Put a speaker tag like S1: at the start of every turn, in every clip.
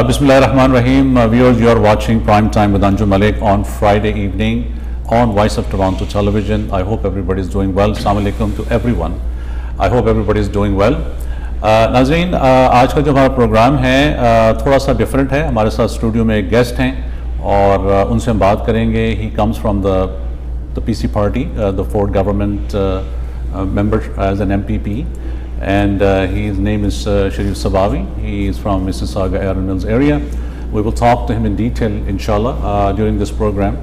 S1: Bismillahirrahmanirrahim. Viewers, you are watching Prime Time with Anjum Malik on Friday evening on Voice of Toronto Television. I hope everybody is doing well. Assalamu alaikum to everyone. I hope everybody is doing well. नाज़रीन, आज का जो हमारा programme है थोड़ा सा different है. हमारे साथ स्टूडियो में एक गेस्ट हैं और उनसे हम बात करेंगे. He comes from the PC party, the Ford government member as an MPP. And his name is Sharif Sabawi. He is from Mississauga Iron Mills area. We will talk to him in detail, inshallah, during this program.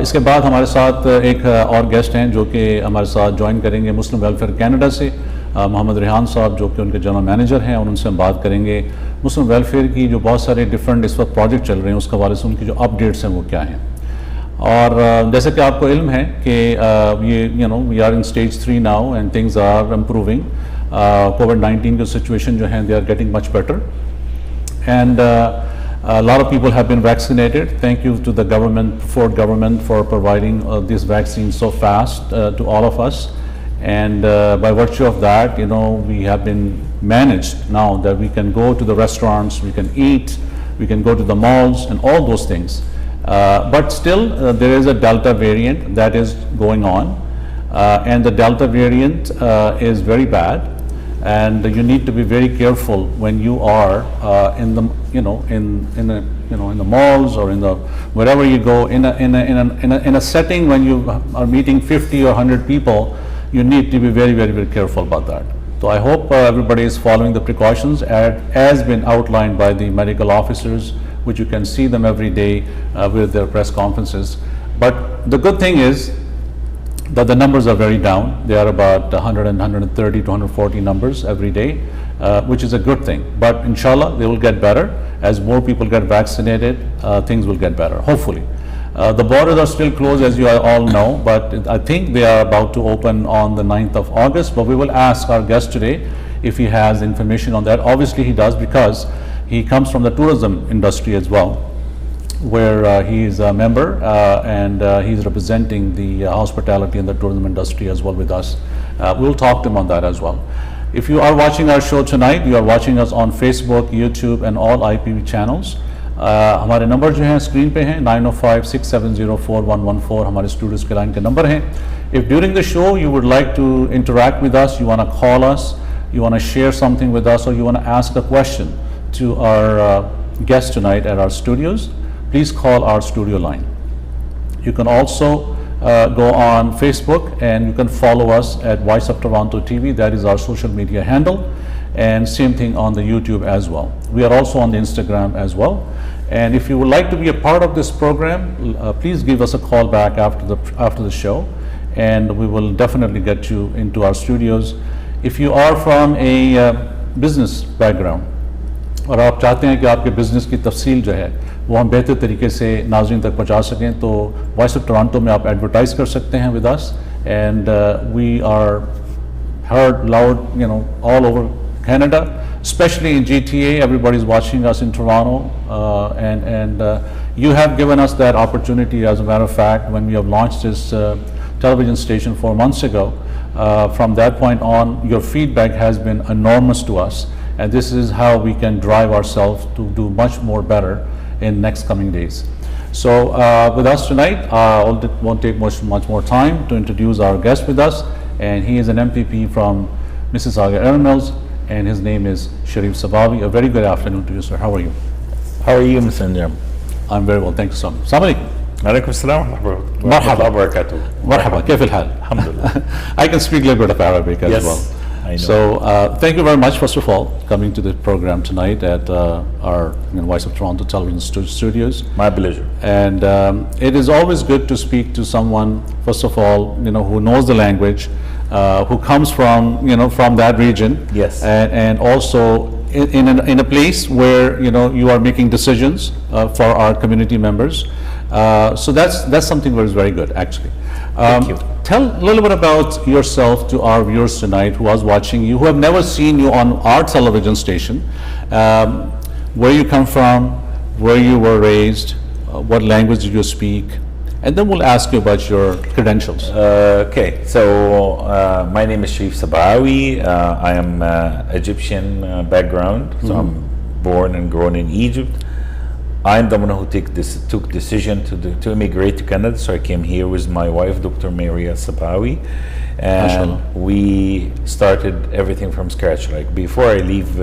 S1: इसके बाद हमारे साथ एक और guest हैं जो कि हमारे साथ ज्वाइन करेंगे मुस्लिम वेलफेयर कनाडा से, मोहम्मद रेहान साहब, जो कि उनके जनरल मैनेजर हैं, और उनसे हम बात करेंगे मुस्लिम वेलफेयर की जो बहुत सारे डिफरेंट इस वक्त प्रोजेक्ट चल रहे हैं उसके हवाले से उनकी जो अपडेट्स हैं वो क्या हैं. और जैसे कि आपको इल्म है कि ये we are in stage 3 now and things are improving. कोविड-19 की सिचुएशन जो है they are getting much better and a lot of people have been vaccinated. Thank you to the government, Ford government, for providing this vaccine so fast to all of us. And by virtue of that, we have been managed now that we can go to the restaurants, we can eat, we can go to the malls and all those things. But still, there is a Delta variant that is going on, and the Delta variant is very bad, and you need to be very careful when you are in the in the malls or in the wherever you go in a setting when you are meeting 50 or 100 people. You need to be very, very, very careful about that. So I hope everybody is following the precautions as been outlined by the medical officers, which you can see them every day with their press conferences. But the good thing is that the numbers are very down. They are about 100 and 130 to 140 numbers every day, which is a good thing. But inshallah, they will get better. As more people get vaccinated, things will get better, hopefully. The borders are still closed, as you all know, but I think they are about to open on the 9th of August. But we will ask our guest today if he has information on that. Obviously, he does, because he comes from the tourism industry as well, where he is a member and he's representing the hospitality and the tourism industry as well with us. We'll talk to him on that as well. If you are watching our show tonight, you are watching us on Facebook, YouTube and all IPV channels. हमारे number जो हैं screen पे हैं 905-670-4114 हमारे Studios के line के number हैं. If during the show you would like to interact with us, you want to call us, you want to share something with us, or you want to ask a question to our guest tonight at our studios, please call our studio line. You can also go on Facebook and you can follow us at Voice of Toronto TV. That is our social media handle, and same thing on the YouTube as well. We are also on the Instagram as well. And if you would like to be a part of this program, please give us a call back after the show, and we will definitely get you into our studios. If you are from a business background और आप चाहते हैं कि आपके business की तफसील जो है वो हम बेहतर तरीके से नाज़रीन तक पहुंचा सकें, तो वॉइस ऑफ टोरंटो में आप एडवर्टाइज कर सकते हैं with us, and we are heard loud, all over Canada, especially in GTA. Everybody is watching us in Toronto, and you have given us that opportunity. As a matter of fact, when we have launched this television station 4 months ago, from that point on, your feedback has been enormous to us, and this is how we can drive ourselves to do much more better in next coming days. So with us tonight, won't take much more time to introduce our guest with us, and he is an MPP from Mississauga Iron Mills, and his name is Sharif Sabawi. A very good afternoon to you, sir. How are you?
S2: How are you, Mr. Anjum?
S1: I'm very well, thank you so much. Assalamu alaikum.
S2: عليكم السلام ورحمة الله وبركاته.
S1: مرحبا, كيف الحال?
S2: الحمد لله.
S1: I can speak a little bit of Arabic as well.
S2: I know.
S1: So thank you very much, first of all, coming to the program tonight at our Voice of Toronto Television Studios.
S2: My pleasure.
S1: And it is always good to speak to someone, first of all, who knows the language, who comes from, from that region.
S2: Yes.
S1: And also in a place where, you are making decisions for our community members. So that's something that is very good, actually.
S2: Thank you.
S1: Tell a little bit about yourself to our viewers tonight who are watching you, who have never seen you on our television station, where you come from, where you were raised, what language do you speak, and then we'll ask you about your credentials.
S2: Okay, so my name is Sharif Sabawi. I am Egyptian background, so I'm born and grown in Egypt. I'm the one who took decision to immigrate to Canada. So I came here with my wife, Dr. Maria Sabawi, and
S1: Mashallah.
S2: we started everything from scratch. Like before I leave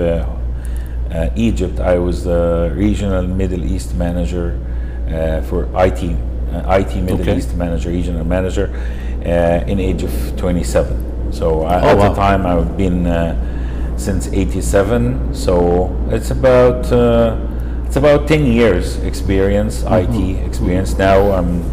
S2: Egypt, I was the regional Middle East manager for IT, Middle
S1: Okay.
S2: East manager, regional manager, in age of 27. So at
S1: wow.
S2: the time I've been since 87. So it's about 10 years experience, IT experience. Now I'm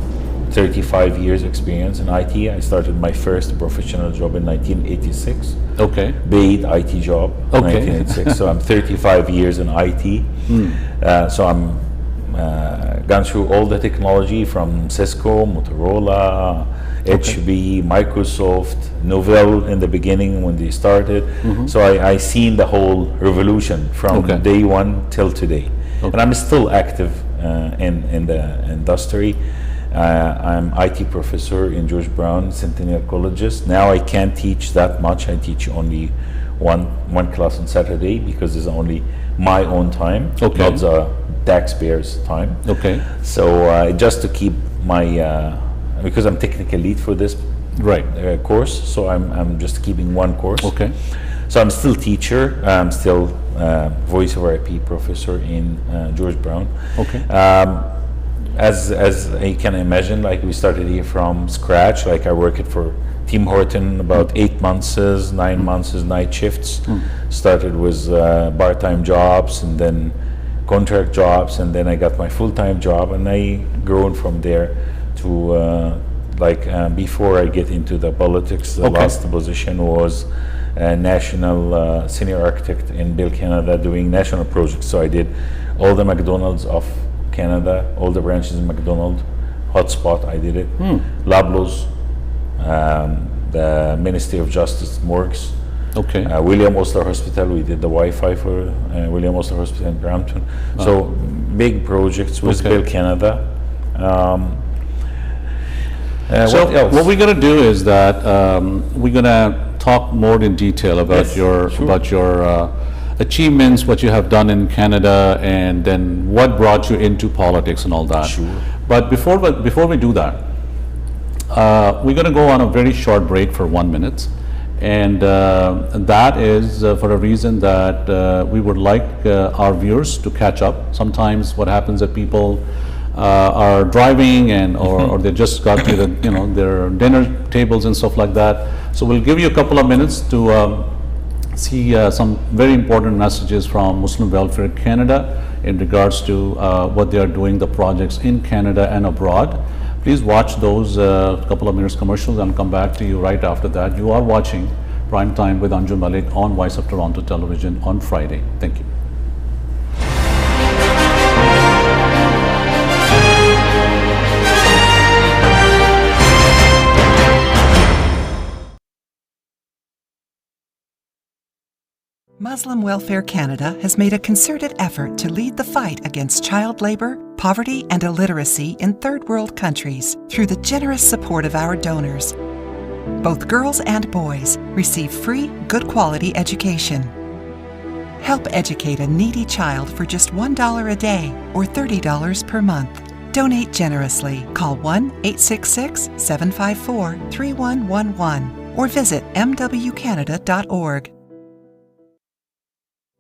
S2: 35 years experience in IT. I started my first professional job in 1986.
S1: Okay.
S2: Paid IT job in
S1: Okay.
S2: 1986. So I'm 35 years in IT. So I'm gone through all the technology from Cisco, Motorola, HP, Microsoft, Novell in the beginning when they started. So I seen the whole revolution from
S1: Okay.
S2: day one till today.
S1: Okay.
S2: And I'm still active in the industry. I'm IT professor in George Brown Centennial Colleges. Now I can't teach that much. I teach only one class on Saturday because it's only my own time,
S1: Okay.
S2: not the taxpayers' time.
S1: Okay.
S2: So just to keep my, because I'm technical lead for this
S1: Right.
S2: course, so I'm just keeping one course.
S1: Okay.
S2: So I'm still teacher. I'm still voice over IP professor in George Brown.
S1: Okay.
S2: As you can imagine, like we started here from scratch. Like I worked for Tim Horton about 8 months, 9 months night shifts. Started with part-time jobs and then contract jobs, and then I got my full-time job, and I grown from there to before I get into the politics. The
S1: Okay.
S2: last position was national senior architect in Bill Canada, doing national projects. So I did all the McDonald's of Canada, all the branches in McDonald's, hotspot, I did it. Lablos, the Ministry of Justice morgues,
S1: Okay.
S2: William Osler Hospital, we did the Wi-Fi for William Osler Hospital in Brampton. So big projects with
S1: Okay.
S2: Bill Canada.
S1: So
S2: what else?
S1: what we're going to do is that we're going to talk more in detail about
S2: Yes,
S1: your
S2: sure.
S1: achievements, what you have done in Canada, and then what brought you into politics and all that.
S2: Sure.
S1: But before we do that, we're going to go on a very short break for 1 minute, and that is for a reason that we would like our viewers to catch up. Sometimes what happens that people are driving and or they just got to their dinner tables and stuff like that. So we'll give you a couple of minutes to see some very important messages from Muslim Welfare Canada in regards to what they are doing, the projects in Canada and abroad. Please watch those couple of minutes commercials and come back to you right after that. You are watching Prime Time with Anjum Malik on Voice of Toronto Television on Friday. Thank you.
S3: Muslim Welfare Canada has made a concerted effort to lead the fight against child labor, poverty, and illiteracy in third world countries through the generous support of our donors. Both girls and boys receive free, good quality education. Help educate a needy child for just $1 a day or $30 per month. Donate generously. Call 1-866-754-3111 or visit mwcanada.org.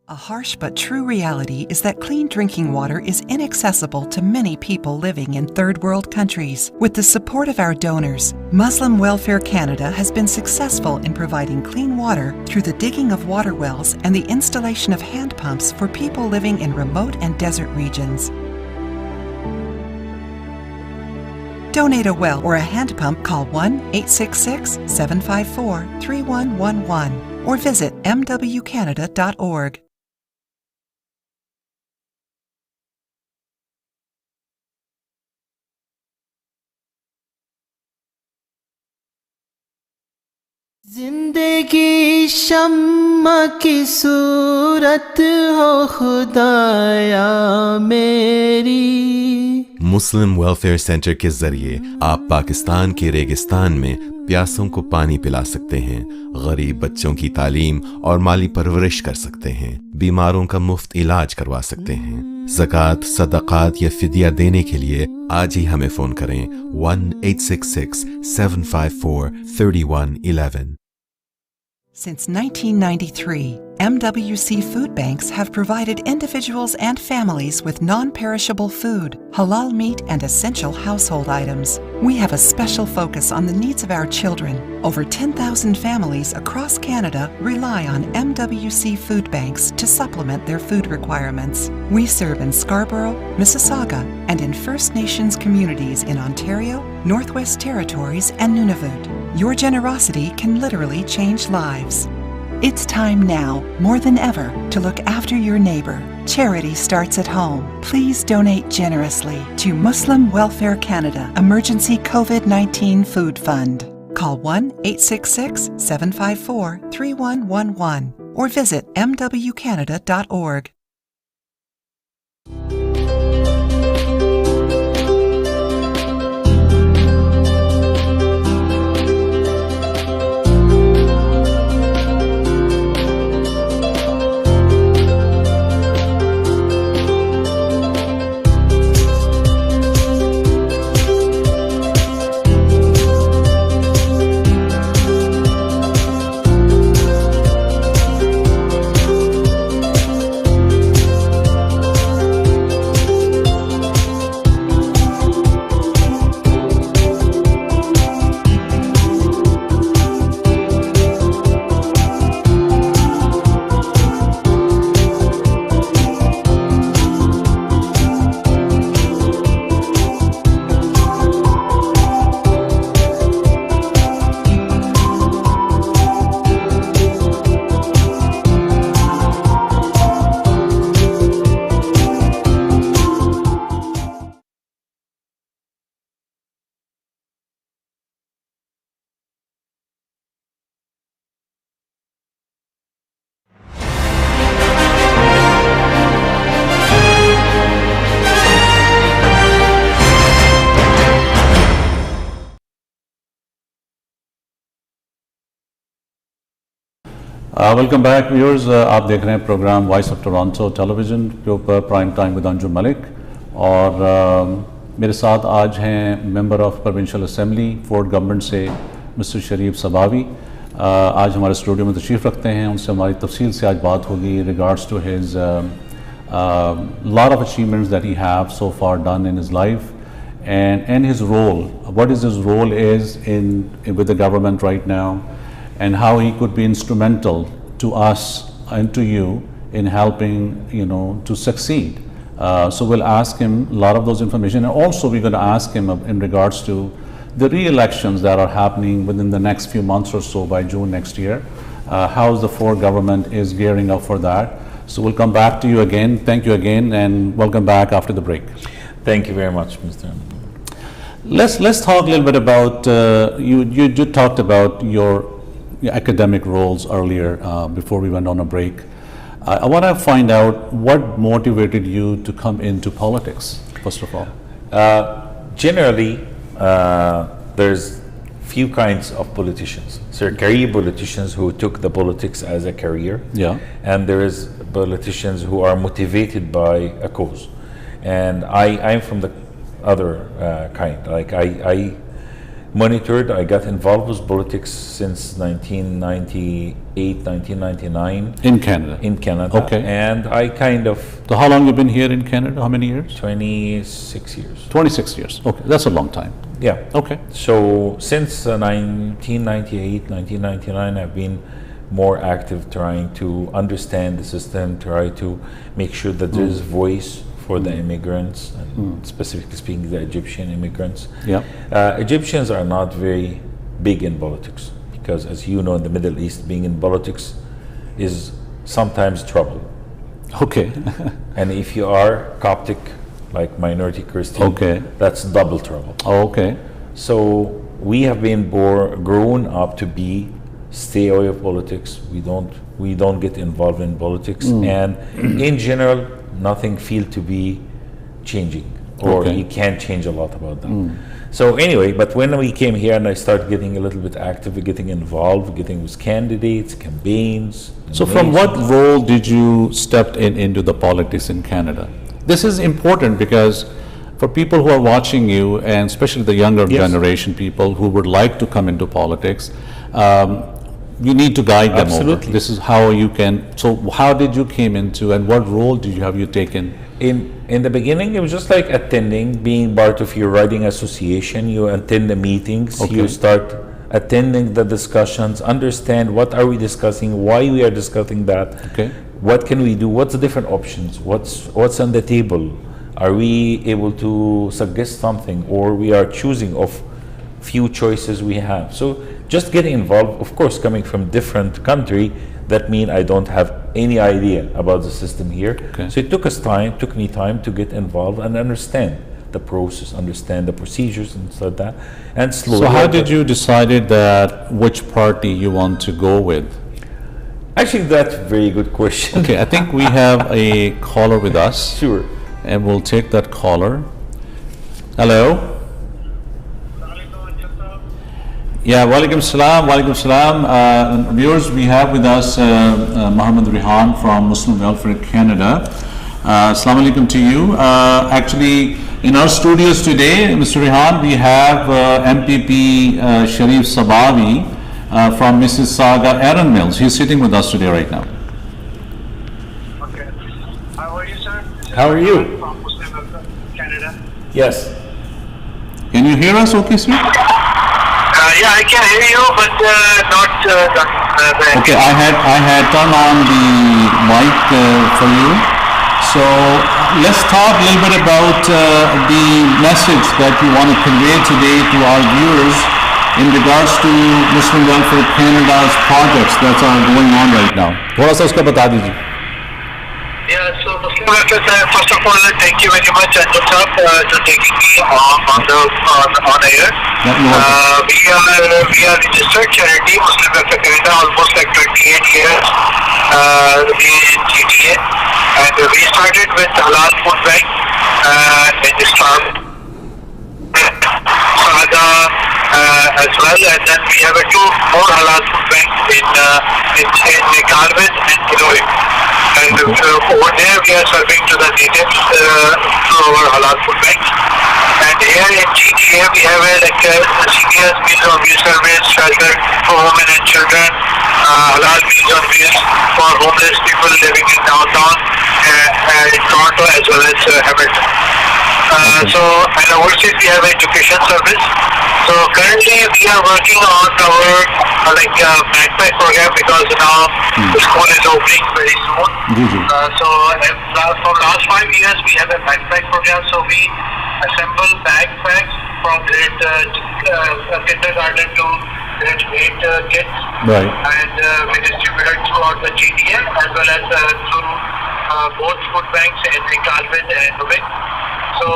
S3: A harsh but true reality is that clean drinking water is inaccessible to many people living in third world countries. With the support of our donors, Muslim Welfare Canada has been successful in providing clean water through the digging of water wells and the installation of hand pumps for people living in remote and desert regions. Donate a well or a hand pump, call 1-866-754-3111 or visit mwcanada.org.
S4: जिंदगी शम्मा की सूरत हो खुदाया मेरी।
S5: मुस्लिम welfare centre के जरिए आप पाकिस्तान के रेगिस्तान में प्यासों को पानी पिला सकते हैं, गरीब बच्चों की तालीम और माली परवरिश कर सकते हैं, बीमारों का मुफ्त इलाज करवा सकते हैं। ज़कात, सदक़ात या फिदिया देने के लिए आज ही हमें फ़ोन करें 1-866-754-3111।
S3: Since 1993, MWC food banks have provided individuals and families with non-perishable food, halal meat, and essential household items. We have a special focus on the needs of our children. Over 10,000 families across Canada rely on MWC food banks to supplement their food requirements. We serve in Scarborough, Mississauga, and in First Nations communities in Ontario, Northwest Territories, and Nunavut. Your generosity can literally change lives. It's time now, more than ever, to look after your neighbor. Charity starts at home. Please donate generously to Muslim Welfare Canada Emergency COVID-19 Food Fund. Call 1-866-754-3111 or visit mwcanada.org.
S1: Welcome back viewers, आप देख रहे हैं programme voice of Toronto television के ऊपर prime time with Anjum Malik. और मेरे साथ आज हैं member of provincial assembly Ford government से मिस्टर शरीफ सबावी। आज हमारे स्टूडियो में तशरीफ़ रखते हैं, उनसे हमारी तफसील से आज बात होगी regards to his lot of achievements that he have so far done in his life and his role, what is his role is in with the government right now, and how he could be instrumental to us and to you in helping, to succeed. So we'll ask him a lot of those information, and also we're going to ask him in regards to the re-elections that are happening within the next few months or so by June next year. How the Ford government is gearing up for that. So we'll come back to you again. Thank you again, and welcome back after the break.
S2: Thank you very much, Mr.
S1: Let's talk a little bit about you talked about your academic roles earlier before we went on a break. I want to find out what motivated you to come into politics, first of all.
S2: Generally, there's few kinds of politicians. So career politicians who took the politics as a career, and there is politicians who are motivated by a cause. And I'm from the other kind. Like I monitored, I got involved with politics since 1998, 1999.
S1: In Canada?
S2: In Canada.
S1: Okay.
S2: And I kind of...
S1: So how long you been here in Canada? How many years?
S2: 26 years.
S1: 26 years. Okay, that's a long time.
S2: Yeah.
S1: Okay.
S2: So since 1998, 1999, I've been more active trying to understand the system, try to make sure that there is voice for the immigrants, and specifically speaking the Egyptian immigrants. Egyptians are not very big in politics because, as you know, in the Middle East, being in politics is sometimes trouble.
S1: Okay.
S2: And if you are Coptic, like minority Christian, that's double trouble.
S1: Okay.
S2: So we have been grown up to be stay away from politics. We don't get involved in politics, and in general, nothing feel to be changing, or
S1: Okay.
S2: you can't change a lot about that. So anyway, but when we came here and I started getting a little bit active, getting involved, getting with candidates, campaigns.
S1: So from what role did you step into the politics in Canada? This is important because for people who are watching you, and especially the younger
S2: Yes.
S1: generation people who would like to come into politics, you need to guide them over.
S2: Absolutely.
S1: This is how you can. So how did you came into, and what role did you have you taken?
S2: In the beginning, it was just like attending, being part of your riding association. You attend the meetings,
S1: Okay.
S2: you start attending the discussions, understand what are we discussing, why we are discussing that,
S1: Okay.
S2: what can we do, what's the different options, what's on the table, are we able to suggest something, or we are choosing of few choices we have. So just getting involved, of course, coming from different country, that mean I don't have any idea about the system here.
S1: Okay.
S2: So it took me time to get involved and understand the process, understand the procedures and stuff like that. And slowly.
S1: So how did you decided that which party you want to go with?
S2: Actually, that's a very good question.
S1: Okay, I think we have a caller with us.
S2: Sure.
S1: And we'll take that caller. Hello. Yeah, walaikum salam. Viewers, we have with us Muhammad Rihan from Muslim Welfare Canada. Assalamu alaikum to you. Actually, in our studios today, Mr. Rihan, we have MPP Sharif Sabawi from Mississauga, Aaron Mills. He's sitting with us today right now.
S6: Okay. How are you, sir?
S2: How are you?
S6: From Muslim Welfare Canada.
S2: Yes.
S1: Can you hear us okay, sir?
S6: Yeah, I can hear you, but not the
S1: Okay, I had turned on the mic for you. So let's talk a little bit about the message that you want to convey today to our viewers in regards to Muslim Welfare Canada's projects that are going on right now. थोड़ा सा उसका बता दीजिए.
S6: Yeah, so Muslim Welfare, first of all, thank you very much, Anjum sir, to taking me on air.
S1: Yeah, you're welcome.
S6: We are registered charity, Muslim Welfare Canada, almost like 28 years in GTA, and we started with Halal Food Bank in Islam, Saga as well, and then we have two more Halal Food Banks in Carmen and Iloy. And over there we are serving to the natives through our Halal Food Banks. And here in GTA we have a seniors meals on wheels service, shelter for women and children, Halal meals on wheels for homeless people living in downtown in Toronto as well as Hamilton. So, and overseas we have education service. So currently we are working on our backpack program because now the school is opening very soon. So for last 5 years we have a backpack program. So we assemble backpacks from grade kindergarten to grade 8 kids.
S1: Right.
S6: And we distribute it throughout the GTA as well as through both food banks in Calvin and Nubin. So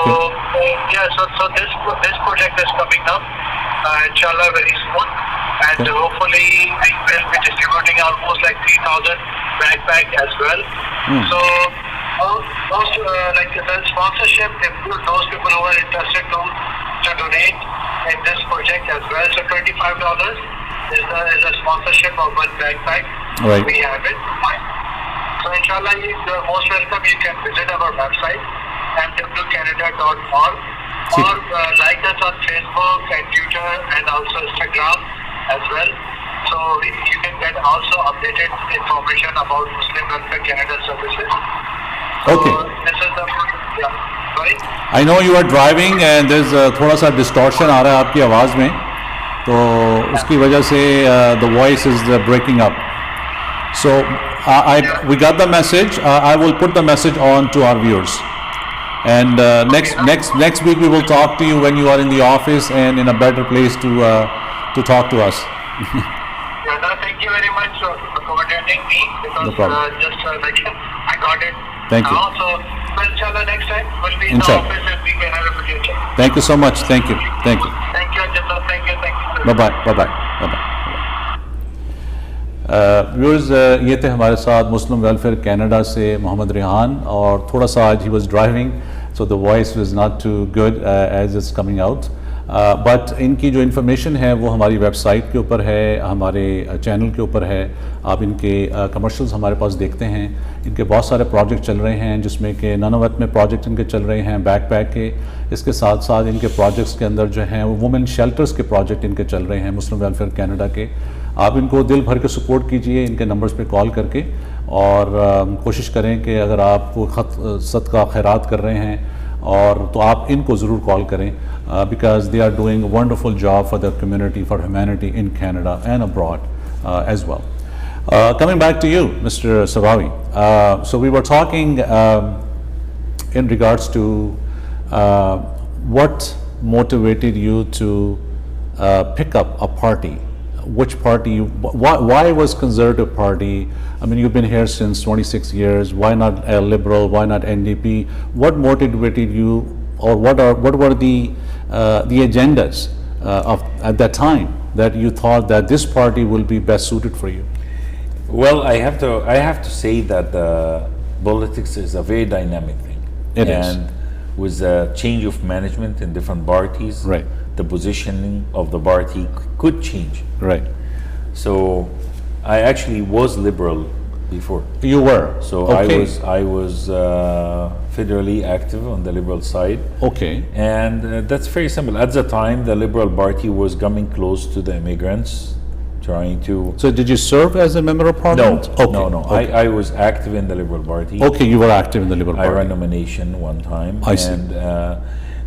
S6: so this project is coming up, inshallah, very soon, and hopefully we will be distributing almost like 3,000 backpacks as well. So most the sponsorship, those people who are interested to donate in this project as well. So $25 is a sponsorship of one backpack.
S1: Right.
S6: We have it. So inshallah, you're most welcome. You can visit our website mwcanada.org or like us on Facebook and Twitter and also Instagram as well. So you can get also updated information about Muslim Welfare Canada services.
S1: Okay.
S6: So this is the sorry.
S1: I know you are driving and there's थोड़ा सा distortion आ रहा है आपकी आवाज़ में, तो उसकी वजह से the voice is breaking up. So we got the message. I will put the message on to our viewers. And next week we will talk to you when you are in the office and in a better place to talk to us.
S6: Thank you very much for accommodating me because
S1: No problem.
S6: I got it.
S1: Thank you.
S6: Now, so inshallah next time we'll be in the
S1: Inshallah.
S6: office and we can have a video chat.
S1: Thank you so much. Thank you.
S6: Thank you, Anjum. Thank you.
S1: Bye bye. Bye bye. Bye bye. Viewers ये थे हमारे साथ मुस्लिम welfare Canada से मोहम्मद रिहान, और थोड़ा सा आज he was driving so the voice was not too good as it's coming out, but इनकी जो इन्फॉर्मेशन है वो हमारी वेबसाइट के ऊपर है, हमारे चैनल के ऊपर है। आप इनके कमर्शियल्स हमारे पास देखते हैं। इनके बहुत सारे प्रोजेक्ट चल रहे हैं, जिसमें कि ननोवत में प्रोजेक्ट इनके चल रहे हैं बैकपैक के। इसके साथ साथ इनके प्रोजेक्ट्स के अंदर जो हैं वो वुमेन शेल्टर्स के प्रोजेक्ट इनके चल रहे हैं मुस्लिम वेलफेयर कनाडा के। आप इनको दिल भर के सपोर्ट कीजिए इनके नंबर्स पे कॉल करके, और कोशिश करें कि अगर आप ख़त सदका खैरात कर रहे हैं और तो आप इनको ज़रूर कॉल करें, because they are doing wonderful job for the community, for humanity in Canada and abroad as well. Coming back to you, Mr. Sabawi. So we were talking in regards to what motivated you to pick up a party. Which party? Why was Conservative Party? I mean, you've been here since 26 years. Why not a Liberal? Why not NDP? What motivated you, or what were the agendas at that time that you thought that this party will be best suited for you?
S2: Well, I have to say that politics is a very dynamic thing.
S1: It is.
S2: And with a change of management in different parties,
S1: Right.
S2: the positioning of the party could change.
S1: Right.
S2: So I actually was liberal before.
S1: You were.
S2: So
S1: Okay.
S2: I was federally active on the liberal side.
S1: Okay.
S2: And that's very simple. At the time, the Liberal Party was coming close to the immigrants, trying to...
S1: So did you serve as a member of
S2: No,
S1: parliament? Okay.
S2: no.
S1: Okay.
S2: I was active in the Liberal Party.
S1: Okay, you were active in the Liberal
S2: I
S1: Party.
S2: ran nomination one time.
S1: I see.
S2: And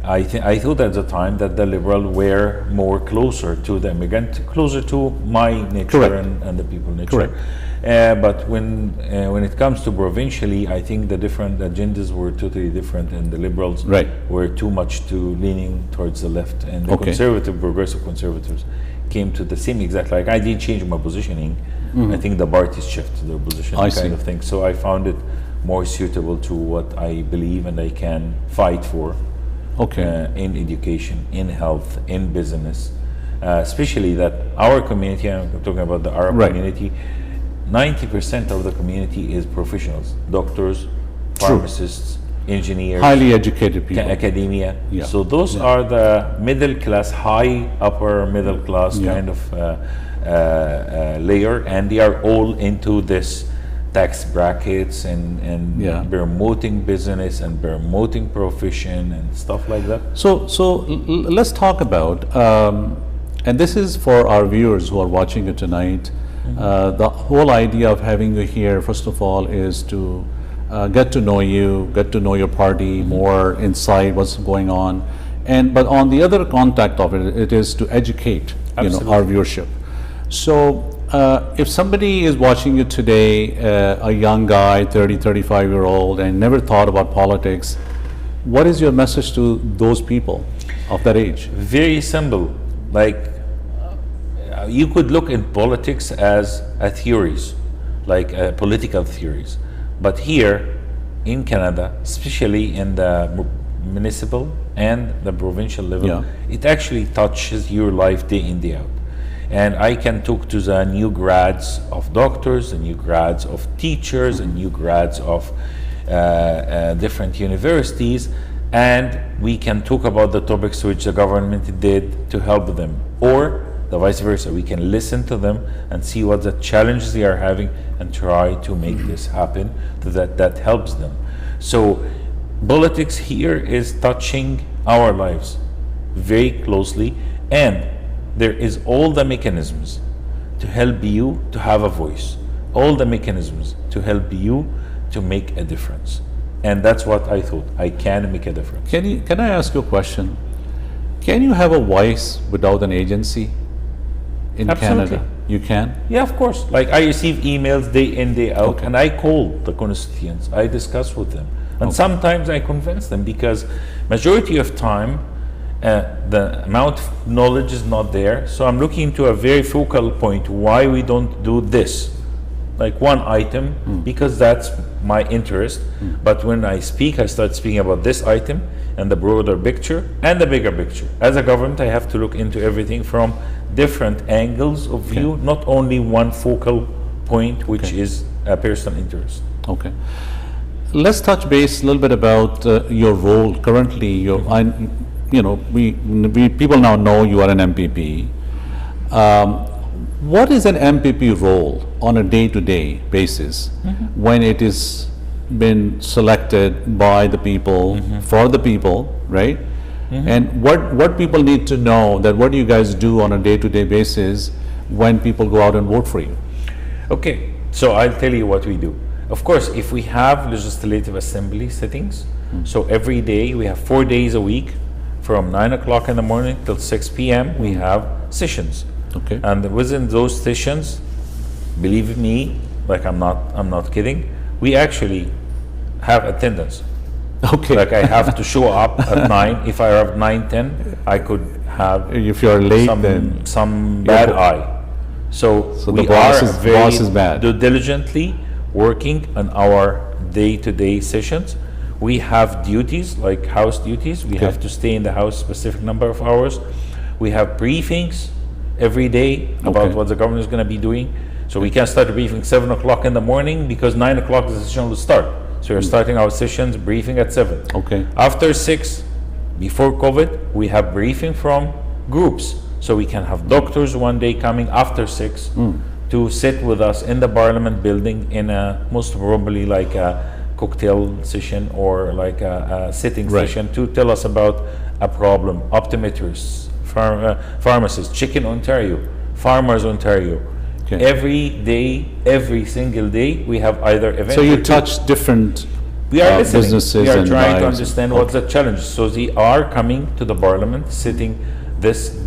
S2: I thought at the time that the Liberal were more closer to the immigrant, closer to my nature
S1: Correct.
S2: and the people nature.
S1: Correct.
S2: But when it comes to provincially, I think the different agendas were totally different, and the Liberals
S1: Right.
S2: were too much leaning towards the left, and the
S1: Okay.
S2: conservative, progressive conservatives came to the same exact. Like, I didn't change my positioning. I think the parties shifted their position,
S1: I
S2: kind
S1: see.
S2: of thing. So I found it more suitable to what I believe and I can fight for.
S1: Okay.
S2: In education, in health, in business, especially that our community, I'm talking about the Arab
S1: Right.
S2: community, 90% of the community is professionals, doctors,
S1: True.
S2: pharmacists, engineers,
S1: Highly educated people.
S2: academia.
S1: Yeah.
S2: So those are the middle class, high upper middle class
S1: Yeah.
S2: kind of layer, and they are all into this tax brackets and
S1: Yeah.
S2: promoting business and promoting profession and stuff like that.
S1: So let's talk about, and this is for our viewers who are watching it tonight. The whole idea of having you here, first of all, is to get to know you, get to know your party more inside, what's going on, but on the other contact of it, it is to educate
S2: Absolutely.
S1: our viewership. So if somebody is watching you today, a young guy, 30, 35-year-old, and never thought about politics, what is your message to those people of that age?
S2: Very simple. Like, you could look in politics as theories, like political theories. But here in Canada, especially in the municipal and the provincial level,
S1: Yeah.
S2: it actually touches your life day in, day out. And I can talk to the new grads of doctors, the new grads of teachers, and new grads of different universities, and we can talk about the topics which the government did to help them, or the vice versa. We can listen to them and see what the challenges they are having and try to make this happen so that helps them. So politics here is touching our lives very closely, and there is all the mechanisms to help you to have a voice, all the mechanisms to help you to make a difference. And that's what I thought. I can make a difference.
S1: Can I ask you a question? Can you have a voice without an agency in
S2: Absolutely.
S1: Canada? You can?
S2: Yeah, of course. Like, I receive emails day in, day out,
S1: Okay.
S2: and I call the constituents. I discuss with them, and sometimes I convince them, because majority of time the amount of knowledge is not there. So I'm looking to a very focal point why we don't do this, like one item, because that's my interest. But when I speak, I start speaking about this item and the broader picture and the bigger picture. As a government, I have to look into everything from different angles of view, not only one focal point, which is a personal interest.
S1: Okay. Let's touch base a little bit about your role currently. We people now know you are an MPP. What is an MPP role on a day-to-day basis when it is been selected by the people for the people, right? And what people need to know, that what do you guys do on a day-to-day basis when people go out and vote for you?
S2: Okay, so I'll tell you what we do. Of course, if we have legislative assembly sittings, so every day we have 4 days a week, from 9 o'clock in the morning till 6 p.m. we have sessions.
S1: Okay.
S2: And within those sessions, believe me, like I'm not kidding, we actually have attendance.
S1: Okay.
S2: Like I have to show up at 9. If I arrive 9:10, I could have
S1: If you're late, then
S2: some bad eye. So
S1: the
S2: we
S1: boss
S2: are
S1: is-
S2: very
S1: boss is bad.
S2: diligently working on our day-to-day sessions. We have duties like house duties. We have to stay in the house specific number of hours. We have briefings every day about
S1: Okay.
S2: what the government is going to be doing. So we can start a briefing 7 o'clock in the morning because 9 o'clock the session will start. So we're starting our sessions briefing at 7.
S1: Okay.
S2: After 6, before COVID, we have briefing from groups. So we can have doctors one day coming after 6 to sit with us in the Parliament building in a most probably like a cocktail session or like a sitting
S1: Right.
S2: session to tell us about a problem. Optometrists, pharmacists, Chicken Ontario, Farmers Ontario.
S1: Okay.
S2: Every day, every single day, we have either events.
S1: So you touch different
S2: We are listening.
S1: businesses
S2: We are
S1: and
S2: trying to
S1: lives.
S2: understand what's the challenge. So they are coming to the Parliament,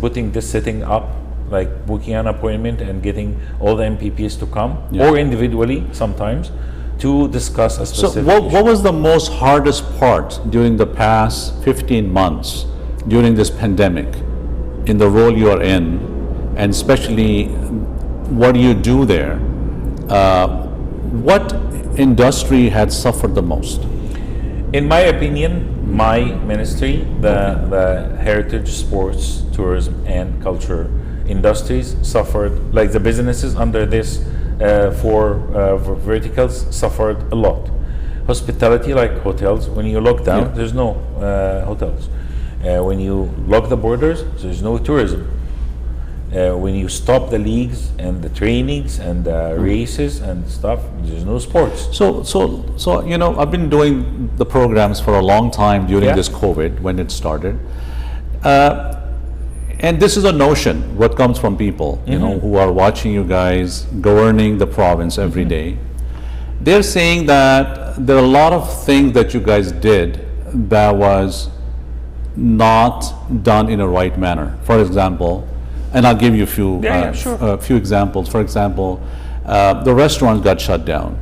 S2: putting this sitting up, like booking an appointment and getting all the MPPs to come,
S1: Yeah.
S2: or individually sometimes, to discuss a
S1: So
S2: specific
S1: what
S2: issue.
S1: was the most hardest part during the past 15 months during this pandemic in the role you are in, and especially what do you do there? What industry had suffered the most?
S2: In my opinion, my ministry, the heritage, sports, tourism, and culture industries suffered, like the businesses under this four verticals suffered a lot. Hospitality, like hotels, when you lock down,
S1: Yeah.
S2: there's no hotels. When you lock the borders, there's no tourism. When you stop the leagues and the trainings and the races and stuff, there's no sports.
S1: So I've been doing the programs for a long time during
S2: Yeah.
S1: this COVID when it started, and this is a notion what comes from people who are watching you guys governing the province every day. They're saying that there are a lot of things that you guys did that was not done in a right manner. For example, and I'll give you a few examples. For example, the restaurants got shut down,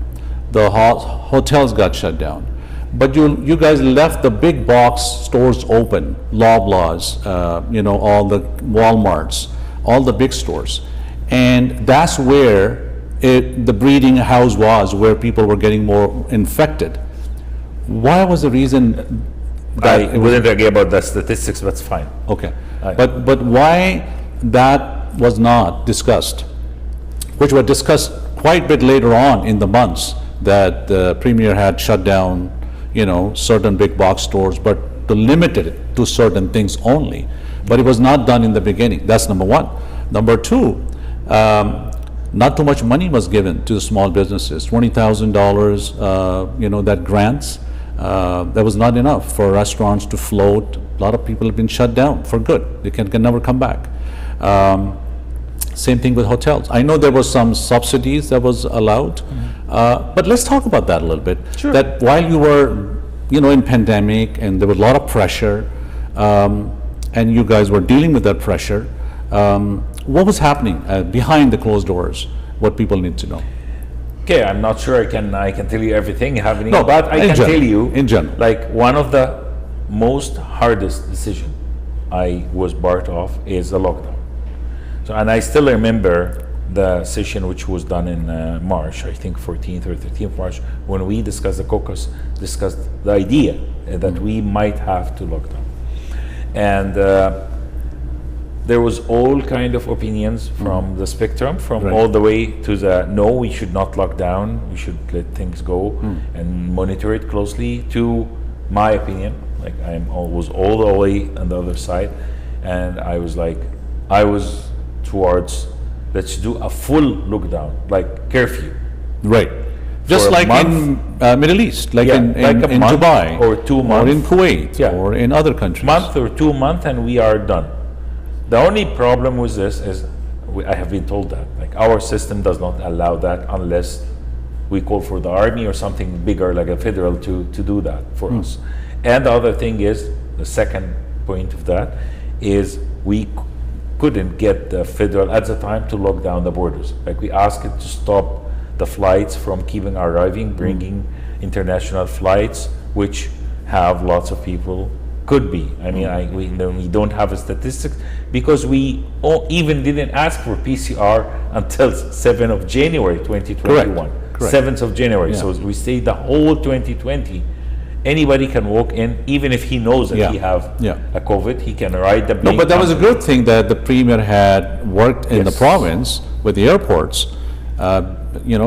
S1: the hotels got shut down, but you guys left the big box stores open, Loblaws, all the Walmarts, all the big stores, and that's where the breeding house was, where people were getting more infected. Why was the reason that
S2: I wouldn't argue about the statistics, but it's fine.
S1: Okay,
S2: Aye.
S1: but why that was not discussed, which were discussed quite a bit later on in the months that the Premier had shut down, certain big box stores, but to limit it to certain things only. But it was not done in the beginning. That's number one. Number two, not too much money was given to the small businesses. $20,000, that grants. That was not enough for restaurants to float. A lot of people have been shut down for good. They can never come back. Same thing with hotels. I know there was some subsidies that was allowed, but let's talk about that a little bit.
S2: Sure.
S1: That while you were, in pandemic and there was a lot of pressure, and you guys were dealing with that pressure, what was happening behind the closed doors? What people need to know.
S2: Okay, I'm not sure I can tell you everything happening,
S1: No,
S2: but I
S1: in
S2: can
S1: general,
S2: tell you,
S1: in general.
S2: like one of the most hardest decision I was part of is the lockdown. So, and I still remember the session which was done in March, I think 14th or 13th March, when we discussed the caucus, discussed the idea that we might have to lock down. And there was all kind of opinions from the spectrum, from
S1: Right.
S2: all the way to the no, we should not lock down, we should let things go and monitor it closely, to my opinion, like was all the way on the other side, and I was towards, let's do a full lockdown, like curfew.
S1: Right. Just
S2: For a
S1: like in
S2: month.
S1: Middle East, like
S2: Yeah,
S1: in
S2: like a
S1: in
S2: month
S1: Dubai,
S2: or 2
S1: or
S2: months.
S1: in Kuwait,
S2: Yeah.
S1: or in other countries.
S2: Month or 2 months, and we are done. The only problem with this is, I have been told that, like, our system does not allow that unless we call for the army or something bigger, like a federal, to do that for us. And the other thing is, the second point of that is, we couldn't get the federal at the time to lock down the borders. Like, we asked it to stop the flights from keeping arriving, bringing international flights, which have lots of people. Could be. I mean, we don't have a statistics, because we even didn't ask for PCR until 7th of January 2021.
S1: Correct.
S2: 7th of January.
S1: Yeah.
S2: So we stayed the whole 2020. Anybody can walk in, even if he knows that
S1: Yeah.
S2: he have
S1: Yeah.
S2: a COVID, he can ride the
S1: No,
S2: plane.
S1: but that was a good thing that the premier had worked in the
S2: Yes.
S1: province with the airports,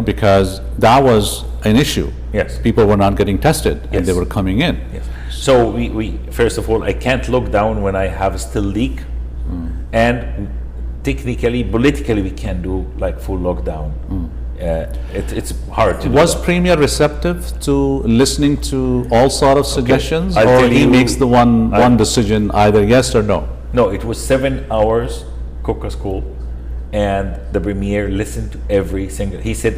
S1: because that was an issue.
S2: Yes.
S1: People were not getting tested, and they
S2: Yes.
S1: were coming in.
S2: Yes. So we first of all, I can't lock down when I have still leak, and technically, politically, we can't do like full lockdown. It's hard to do
S1: Was
S2: that.
S1: Premier receptive to listening to all sort of suggestions,
S2: I'll
S1: or
S2: tell
S1: he
S2: you-
S1: makes the one decision, either yes or no?
S2: No, it was 7 hours caucus call, and the premier listened to every single. He said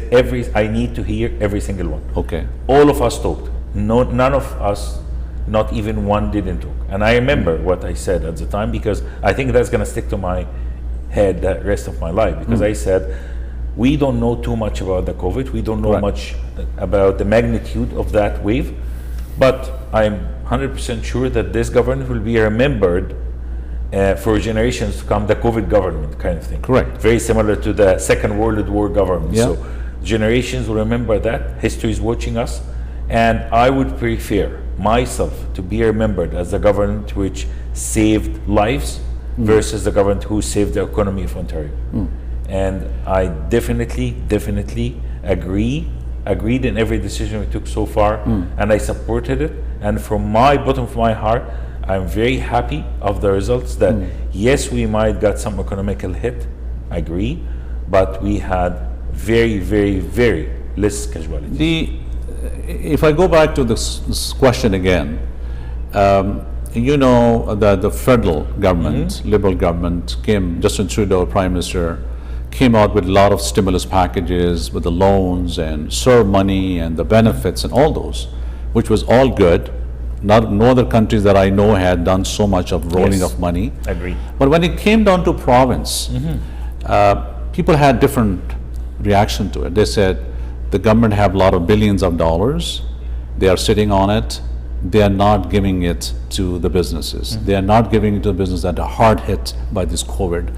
S2: I need to hear every single one.
S1: Okay.
S2: All of us talked. No, none of us, not even one, didn't talk. And I remember what I said at the time, because I think that's going to stick to my head the rest of my life. Because I said, we don't know too much about the COVID. We don't know
S1: Right.
S2: much about the magnitude of that wave. But I'm 100% sure that this government will be remembered for generations to come, the COVID government kind of thing.
S1: Correct.
S2: Very similar to the Second World War government.
S1: Yeah.
S2: So generations will remember that. History is watching us. And I would prefer myself to be remembered as the government which saved lives versus the government who saved the economy of Ontario. And I definitely agreed in every decision we took so far, and I supported it. And from my bottom of my heart, I'm very happy of the results. That yes, we might got some economical hit, I agree, but we had very less casualties.
S1: If I go back to this question again, the federal government, Liberal government, Justin Trudeau, Prime Minister, came out with a lot of stimulus packages with the loans and CERB money and the benefits and all those, which was all good. No other countries that I know had done so much of rolling
S2: Yes.
S1: of money.
S2: Agreed.
S1: But when it came down to province, people had different reaction to it. They said the government have a lot of billions of dollars. They are sitting on it. They are not giving it to the businesses. They are not giving it to the businesses that are hard hit by this COVID.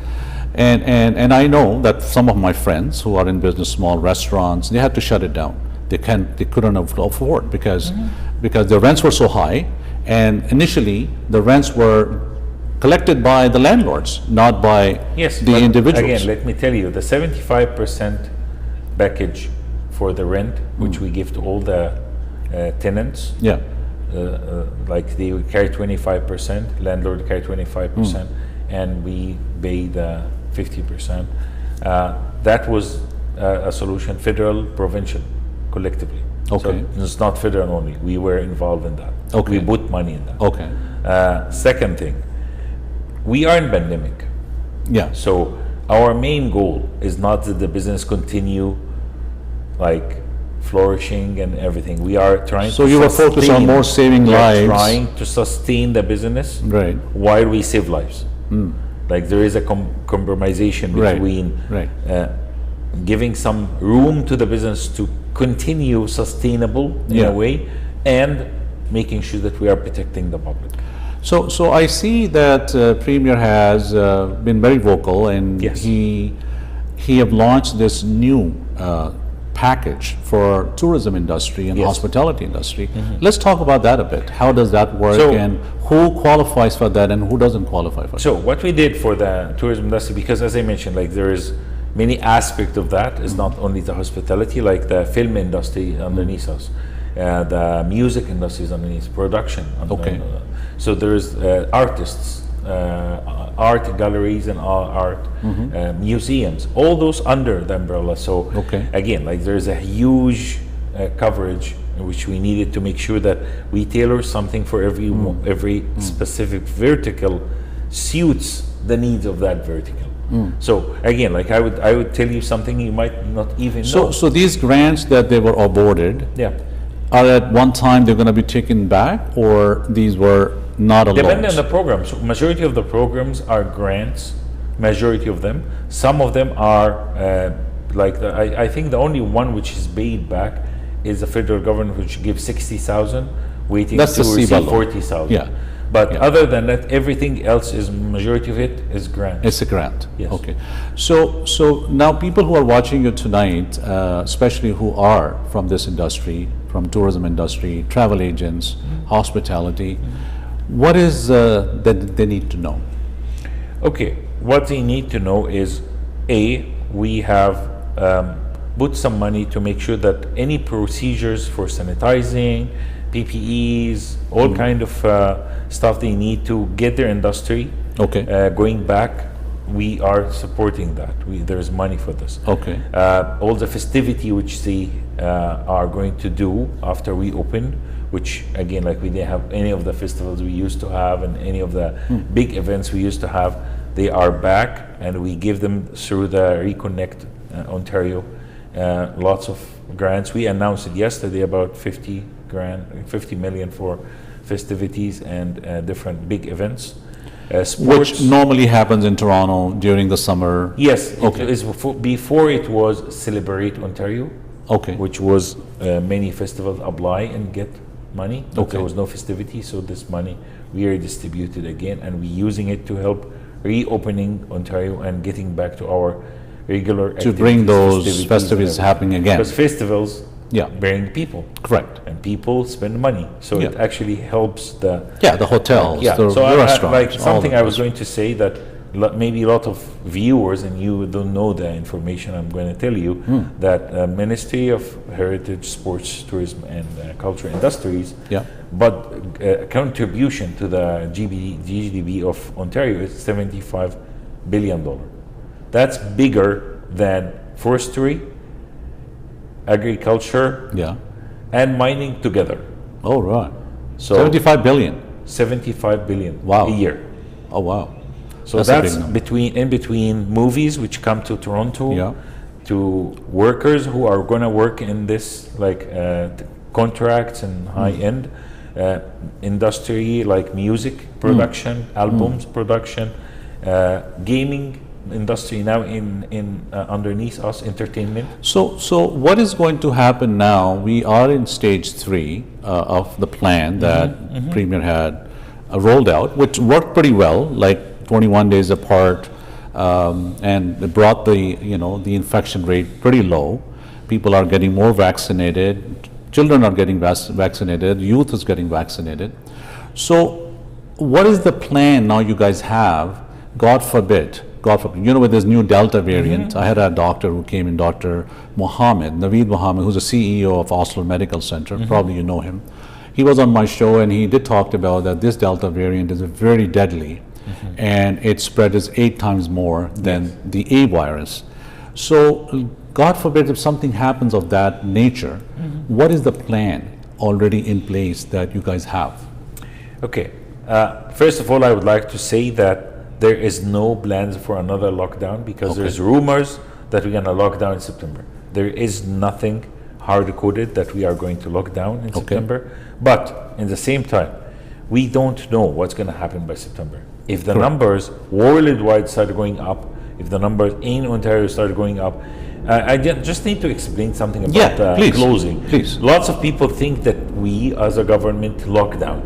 S1: And I know that some of my friends who are in business, small restaurants, they had to shut it down. They couldn't afford because the rents were so high, and initially the rents were collected by the landlords, not by
S2: Yes,
S1: the
S2: but
S1: individuals.
S2: Again, let me tell you, the 75% package for the rent, which we give to all the tenants,
S1: Yeah,
S2: like they would carry 25%, landlord carry 25%, and we pay the 50%. That was a solution, federal, provincial, collectively.
S1: Okay.
S2: So it's not federal only. We were involved in that.
S1: Okay.
S2: We put money in that.
S1: okay,
S2: Second thing, we are in pandemic.
S1: yeah,
S2: So our main goal is not that the business continue like flourishing and everything. We are trying
S1: So
S2: to
S1: you were focused on
S2: sustain-
S1: more saving
S2: we are
S1: lives.
S2: trying to sustain the business
S1: right,
S2: while we save lives. Like there is a compromisation
S1: Right,
S2: between
S1: right.
S2: giving some room to the business to continue sustainable in
S1: Yeah.
S2: a way, and making sure that we are protecting the public.
S1: So I see that Premier has been very vocal, and
S2: Yes.
S1: he have launched this new package for tourism industry and
S2: Yes.
S1: hospitality industry. Let's talk about that a bit. How does that work,
S2: So-
S1: and who qualifies for that and who doesn't qualify for
S2: So what we did for the tourism industry, because as I mentioned, like there is many aspects of that. It's not only the hospitality, like the film industry underneath us, the music industry is underneath, production.
S1: Okay.
S2: So there is artists, art galleries and art museums, all those under the umbrella. So
S1: Okay.
S2: again, like there's a huge coverage in which we needed to make sure that we tailor something for every specific vertical suits the needs of that vertical. So again, like I would tell you something you might not even know.
S1: So these grants that they were awarded,
S2: Yeah.
S1: are at one time they're going to be taken back, or these were not allowed?
S2: Depending on the programs. So majority of the programs are grants, majority of them. Some of them are I think the only one which is paid back is the federal government, which gives 60,000, waiting
S1: That's
S2: to
S1: the
S2: receive
S1: CBA loan.
S2: 40,000.
S1: Yeah.
S2: But
S1: Yeah.
S2: other than that, everything else is, majority of it is grants.
S1: It's a grant.
S2: Yes.
S1: Okay. So now people who are watching you tonight, especially who are from this industry, from tourism industry, travel agents, hospitality, what is that they need to know?
S2: Okay, what they need to know is, we have put some money to make sure that any procedures for sanitizing, PPEs, all kind of stuff they need to get their industry
S1: Okay.
S2: going back, we are supporting that. There's money for this.
S1: Okay.
S2: All the festivity which they are going to do after we open, which again, like we didn't have any of the festivals we used to have and any of the big events we used to have, they are back, and we give them through the Reconnect Ontario lots of grants. We announced it yesterday, about 50 million for festivities and different big events. Sports.
S1: Which normally happens in Toronto during the summer.
S2: Yes,
S1: Okay.
S2: it is before it was Celebrate Ontario,
S1: Okay.
S2: which was many festivals apply and get money, but
S1: Okay.
S2: there was no festivity, so this money we redistributed again, and we're using it to help reopening Ontario and getting back to our regular
S1: To bring
S2: activities,
S1: those festivities
S2: and everything.
S1: happening again.
S2: Because festivals
S1: Yeah.
S2: bring people,
S1: Correct.
S2: and people spend money, so it
S1: Yeah.
S2: actually helps the
S1: Yeah, the hotels,
S2: yeah,
S1: the
S2: so
S1: restaurants.
S2: like
S1: all
S2: something
S1: of
S2: I was
S1: those.
S2: going to say that maybe a lot of viewers and you don't know the information I'm going to tell you, that Ministry of Heritage, Sports, Tourism and Culture Industries,
S1: Yeah.
S2: but contribution to the GDP of Ontario is $75 billion. That's bigger than forestry, agriculture,
S1: Yeah.
S2: and mining together.
S1: Oh, right.
S2: So
S1: 75 billion.
S2: 75 billion
S1: Wow.
S2: a year.
S1: Oh, wow.
S2: So
S1: That's a big
S2: that's
S1: number.
S2: in between movies which come to Toronto,
S1: Yeah.
S2: to workers who are going to work in this contracts and high end industry like music production, albums production, gaming industry now in underneath us, entertainment.
S1: So what is going to happen now? We are in stage 3 of the plan that Premier had rolled out, which worked pretty well, like 21 days apart, and it brought the infection rate pretty low. People are getting more vaccinated. Children are getting vaccinated. Youth is getting vaccinated. So what is the plan now you guys have? God forbid, with this new Delta variant, I had a doctor who came in, Dr. Naveed Mohammed, who's the CEO of Oslo Medical Center, probably you know him. He was on my show and he did talk about that this Delta variant is very deadly and its spread is 8 times more than the A virus. So God forbid if something happens of that nature, what is the plan already in place that you guys have?
S2: Okay. First of all, I would like to say that there is no plans for another lockdown because there's rumors that we're going to lock down in September. There is nothing hard-coded that we are going to lock down in September. But in the same time, we don't know what's going to happen by September. If the numbers worldwide start going up, if the numbers in Ontario start going up, I just need to explain something about
S1: please,
S2: closing.
S1: please.
S2: Lots of people think that we as a government lock down.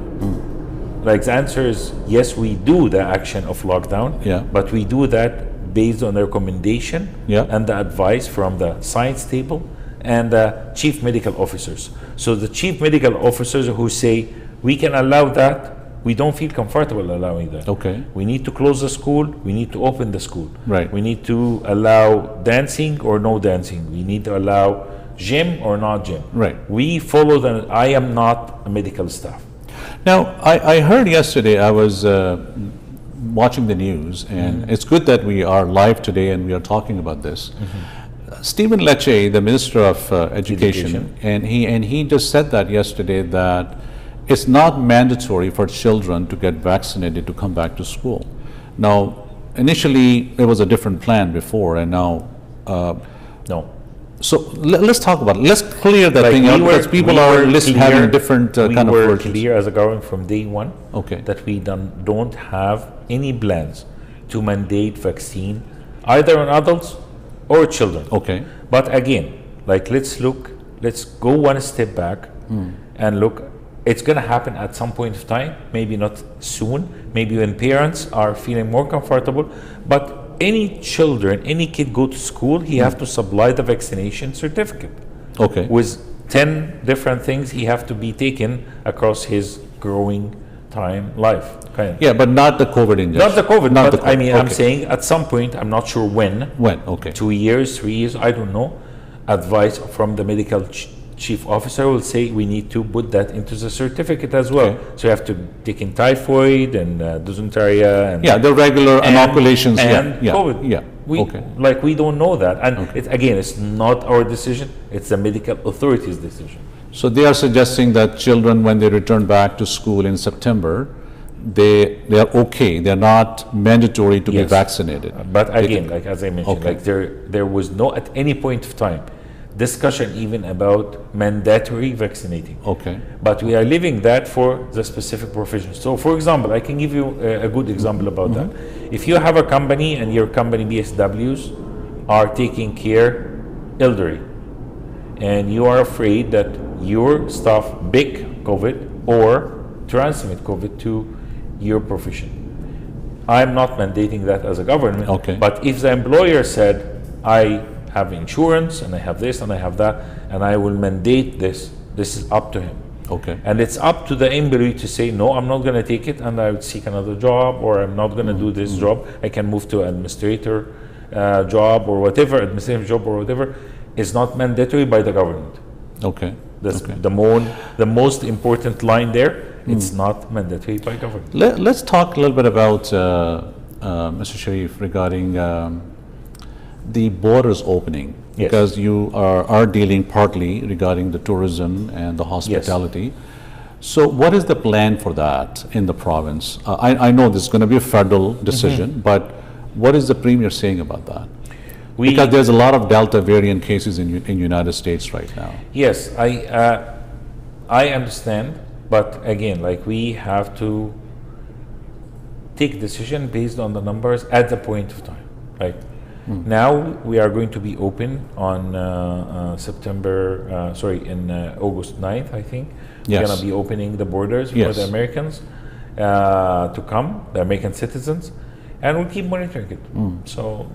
S2: Like the answer is yes, we do the action of lockdown, but we do that based on the recommendation and the advice from the science table, and chief medical officers. So the chief medical officers who say we can allow that, we don't feel comfortable allowing that.
S1: Okay.
S2: We need to close the school. We need to open the school.
S1: Right.
S2: We need to allow dancing or no dancing. We need to allow gym or not gym.
S1: Right.
S2: We follow the. I am not a medical staff.
S1: Now, I heard yesterday, I was watching the news, and it's good that we are live today and we are talking about this. Stephen Lecce, the Minister of Education, and he just said that yesterday, that it's not mandatory for children to get vaccinated to come back to school. Now, initially, it was a different plan before, and now,
S2: No.
S1: so let's talk about it. Let's clear that
S2: Like
S1: thing
S2: we
S1: out,
S2: were-
S1: because people
S2: we
S1: are
S2: were
S1: having
S2: clear-
S1: different
S2: we
S1: kind of
S2: were
S1: versions.
S2: clear as a government from day one
S1: Okay.
S2: that we don't have any plans to mandate vaccine either on adults or children.
S1: Okay.
S2: But again, like let's go one step back and look. It's going to happen at some point of time, maybe not soon, maybe when parents are feeling more comfortable. But any children, any kid go to school, he have to supply the vaccination certificate
S1: Okay.
S2: with 10 different things he have to be taken across his growing time life. Kind of.
S1: Yeah, but not the COVID injection.
S2: Not the COVID,
S1: Not
S2: but
S1: the
S2: I mean, I'm
S1: okay.
S2: saying at some point, I'm not sure when,
S1: When? Okay.
S2: 2 years, 3 years, I don't know, advice from the medical chief officer will say we need to put that into the certificate as well.
S1: Okay.
S2: So you have to take in typhoid and dysentery and
S1: Yeah, the regular
S2: and-
S1: inoculations.
S2: and
S1: yeah,
S2: COVID.
S1: Yeah.
S2: We,
S1: Okay.
S2: Like we don't know that, and it's not our decision. It's the medical authorities' decision.
S1: So they are suggesting that children, when they return back to school in September, they are okay. They're not mandatory to be
S2: Yes.
S1: vaccinated.
S2: But again, like as I mentioned,
S1: Okay.
S2: like there was no at any point of time discussion even about mandatory vaccinating.
S1: Okay.
S2: But we are leaving that for the specific professions. So, for example, I can give you a good example about that. If you have a company and your company BSWs are taking care elderly, and you are afraid that your staff pick COVID or transmit COVID to your profession, I'm not mandating that as a government.
S1: Okay.
S2: But if the employer said, I have insurance and I have this and I have that, and I will mandate this, this is up to him.
S1: Okay.
S2: And it's up to the employee to say, no, I'm not going to take it and I would seek another job, or I'm not going to do this job. I can move to administrator job or whatever, administrative job or whatever. It's not mandatory by the government.
S1: Okay.
S2: That's
S1: Okay.
S2: the most important line there. It's not mandatory by government.
S1: Let's talk a little bit about, Mr. Sharif, regarding the borders opening,
S2: Yes.
S1: because you are dealing partly regarding the tourism and the hospitality. So what is the plan for that in the province? I know this is going to be a federal decision, but what is the Premier saying about that? Because there's a lot of Delta variant cases in United States right now.
S2: Yes, I understand, but again, like we have to take decision based on the numbers at the point of time. Right now, we are going to be open on August 9th, I think. We're
S1: Yes.
S2: going to be opening the borders for
S1: Yes.
S2: the Americans to come, the American citizens, and we'll keep monitoring it. So,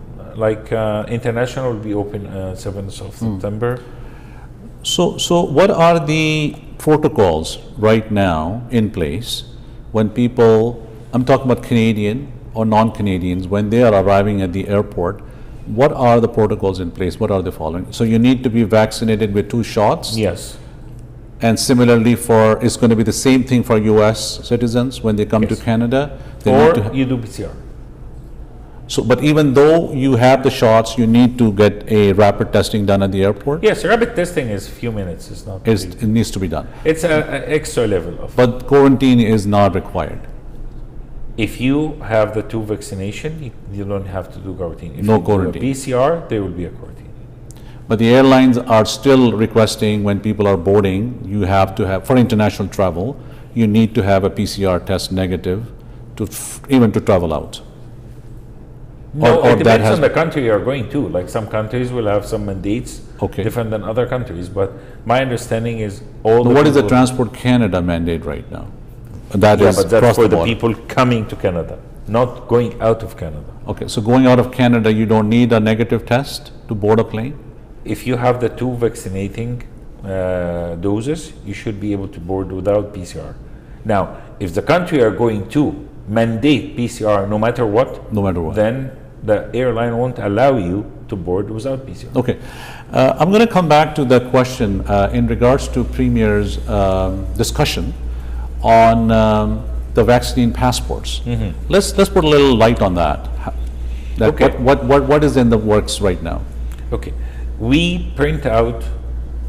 S2: international will be open 7th of September.
S1: So what are the protocols right now in place when people, I'm talking about Canadian or non-Canadians, when they are arriving at the airport, what are the protocols in place? What are they following? So you need to be vaccinated with 2 shots?
S2: Yes.
S1: And similarly it's going to be the same thing for US citizens when they come to
S2: Yes.
S1: Canada? They
S2: Or
S1: need to
S2: you do PCR.
S1: So, but even though you have the shots, you need to get a rapid testing done at the airport?
S2: Yes, rapid testing is few minutes. It's not.
S1: It needs to be done.
S2: It's an extra level of.
S1: But quarantine is not required.
S2: If you have the 2 vaccination, you don't have to do quarantine. If
S1: No
S2: you
S1: quarantine.
S2: do a PCR, there will be a quarantine.
S1: But the airlines are still requesting when people are boarding, you have to have, for international travel, you need to have a PCR test negative even to travel out.
S2: No,
S1: Or
S2: it
S1: that
S2: depends
S1: has-
S2: on the country you're going to. Like some countries will have some mandates
S1: Okay.
S2: different than other countries. But my understanding is all.
S1: What is the
S2: people-
S1: Transport Canada mandate right now? That
S2: Yeah,
S1: is
S2: but that's
S1: across
S2: for the
S1: border.
S2: people coming to Canada, not going out of Canada.
S1: Okay, so going out of Canada, you don't need a negative test to board a plane?
S2: if you have the two vaccinating doses, you should be able to board without PCR. Now, if the country are going to mandate PCR no matter what, then the airline won't allow you to board without PCR.
S1: Okay. I'm going to come back to that question in regards to Premier's discussion on the vaccine passports. Let's put a little light on that.
S2: Okay.
S1: What is in the works right now?
S2: Okay. We print out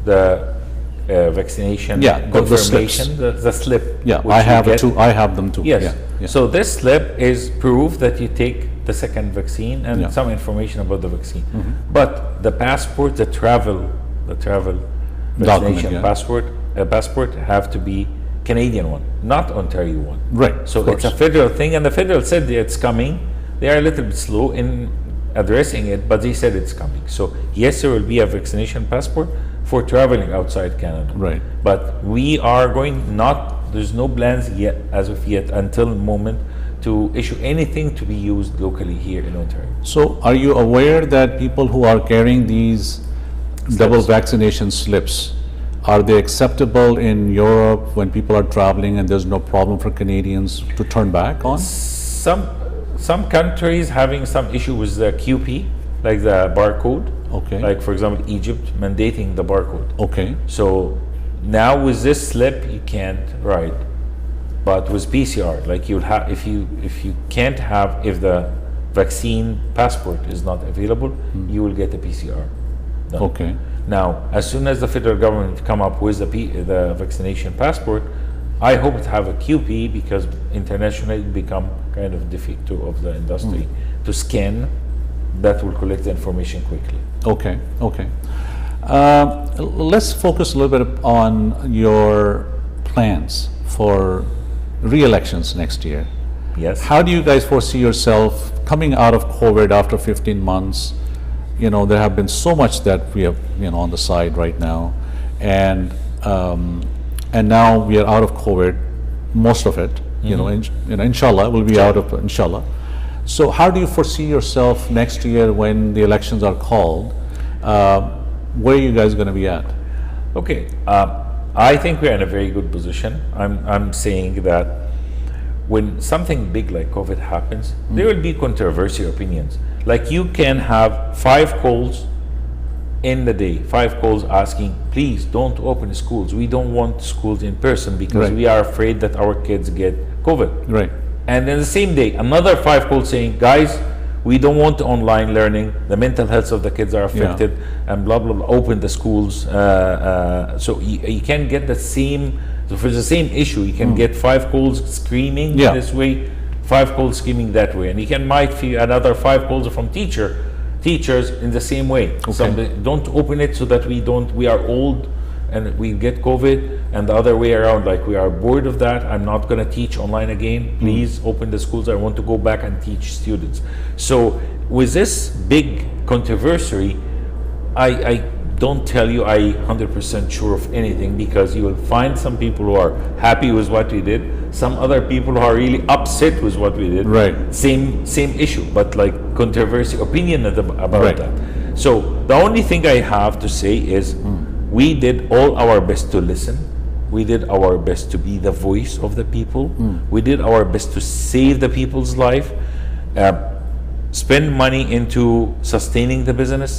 S2: the vaccination
S1: the
S2: confirmation, the slip.
S1: Yeah,
S2: which
S1: I
S2: you
S1: have
S2: get.
S1: I have them too.
S2: Yes.
S1: Yeah.
S2: So this slip is proof that you take the second vaccine and some information about the vaccine. But the passport, the travel vaccination passport have to be Canadian one, not Ontario one.
S1: Right.
S2: So it's a federal thing, and the federal said it's coming. They are a little bit slow in addressing it, but they said it's coming. So yes, there will be a vaccination passport for traveling outside Canada.
S1: Right.
S2: But we are going there's no plans yet, as of yet, until the moment, to issue anything to be used locally here in Ontario.
S1: So are you aware that people who are carrying these double vaccination slips, are they acceptable in Europe when people are traveling and there's no problem for Canadians to turn back on?
S2: Some countries having some issue with the QP, like the barcode.
S1: Okay.
S2: Like for example, Egypt mandating the barcode.
S1: Okay.
S2: So now with this slip you can't ride, but with PCR, like you'll have if you can't have, if the vaccine passport is not available, you will get a PCR done.
S1: Okay.
S2: Now, as soon as the federal government come up with the vaccination passport, I hope to have a QP, because internationally it become kind of de facto of the industry to scan. That will collect the information quickly.
S1: Okay. Let's focus a little bit on your plans for re-elections next year.
S2: Yes.
S1: How do you guys foresee yourself coming out of COVID after 15 months? You know, there have been so much that we have, on the side right now, and now we are out of COVID, most of it. Inshallah, we'll be out of inshallah. So how do you foresee yourself next year when the elections are called? Where are you guys going to be at?
S2: Okay, I think we're in a very good position. I'm saying that when something big like COVID happens, there will be controversial opinions. Like you can have 5 calls in the day, 5 calls asking, please don't open schools. We don't want schools in person because we are afraid that our kids get COVID.
S1: Right.
S2: And then the same day, another 5 calls saying, guys, we don't want online learning. The mental health of the kids are affected, and blah, blah, blah. Open the schools. So you can get the same, so for the same issue, you can get 5 calls screaming this way, 5 calls screaming that way. And you might feel another 5 calls from teachers in the same way.
S1: Okay.
S2: Some don't open it so that we are old and we get COVID, and the other way around, like we are bored of that, I'm not going to teach online again, please open the schools, I want to go back and teach students. So with this big controversy, I don't tell you I 100% sure of anything, because you will find some people who are happy with what we did, some other people who are really upset with what we did.
S1: Right.
S2: Same issue, but like controversy, opinion about that. So the only thing I have to say is we did all our best to listen. We did our best to be the voice of the people. We did our best to save the people's life. Spend money into sustaining the business,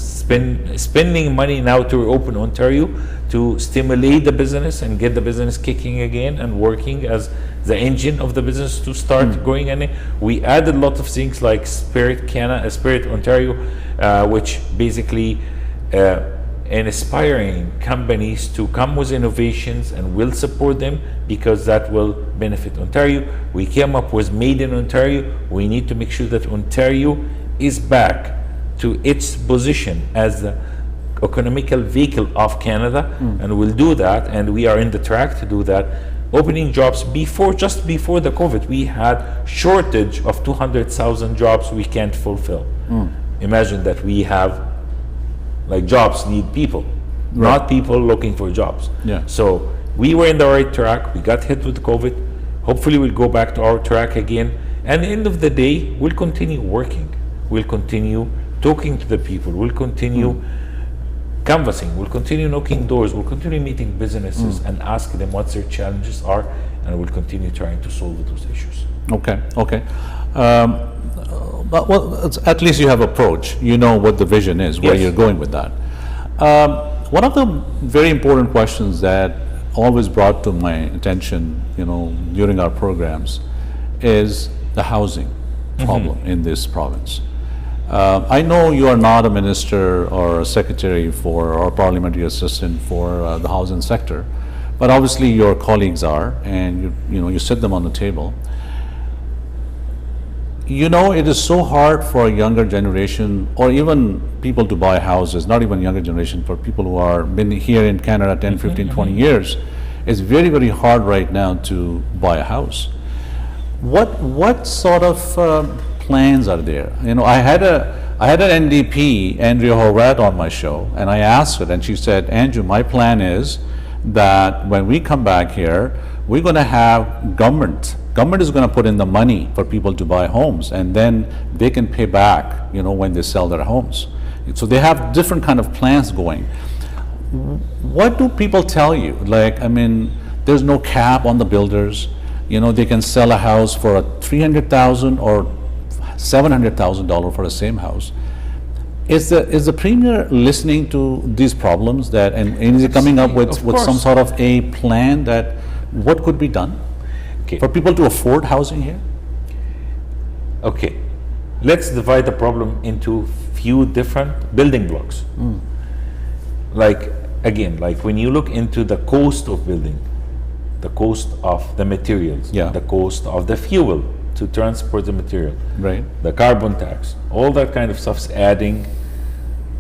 S2: spending money now to open Ontario to stimulate the business and get the business kicking again and working as the engine of the business to start going. And we added a lot of things like Spirit Ontario, which basically inspiring companies to come with innovations, and we'll support them because that will benefit Ontario. We came up with Made in Ontario. We need to make sure that Ontario is back to its position as the economical vehicle of Canada, and we'll do that, and we are in the track to do that. Opening jobs just before the COVID, we had shortage of 200,000 jobs we can't fulfill. Imagine that we have, like, jobs need people, not people looking for jobs. So we were in the right track. We got hit with COVID. Hopefully we'll go back to our track again. And at the end of the day, we'll continue working. We'll continue talking to the people. We'll continue canvassing, we'll continue knocking doors, we'll continue meeting businesses and ask them what their challenges are, and we'll continue trying to solve those issues.
S1: Okay, okay. But, well, at least you have approach. You know what the vision is, where
S2: Yes.
S1: you're going with that. One of the very important questions that always brought to my attention, during our programs, is the housing problem in this province. I know you are not a minister or a secretary or parliamentary assistant for the housing sector, but obviously your colleagues are, and you sit them on the table. It is so hard for a younger generation, or even people to buy houses, not even younger generation, for people who are been here in Canada 10, 15, 20 years. It's very, very hard right now to buy a house. What sort of plans are there? I had an NDP, Andrea Horwath, on my show, and I asked her, and she said, Andrew, my plan is that when we come back here, we're going to have government is going to put in the money for people to buy homes, and then they can pay back, when they sell their homes. So they have different kind of plans going. What do people tell you? There's no cap on the builders. They can sell a house for $300,000 or $700,000 for the same house. Is the Premier listening to these problems and is he coming up with some sort of a plan that what could be done for people to afford housing here?
S2: Okay, let's divide the problem into few different building blocks. Like when you look into the cost of building, the cost of the materials, the cost of the fuel to transport the material,
S1: right?
S2: The carbon tax, all that kind of stuff is adding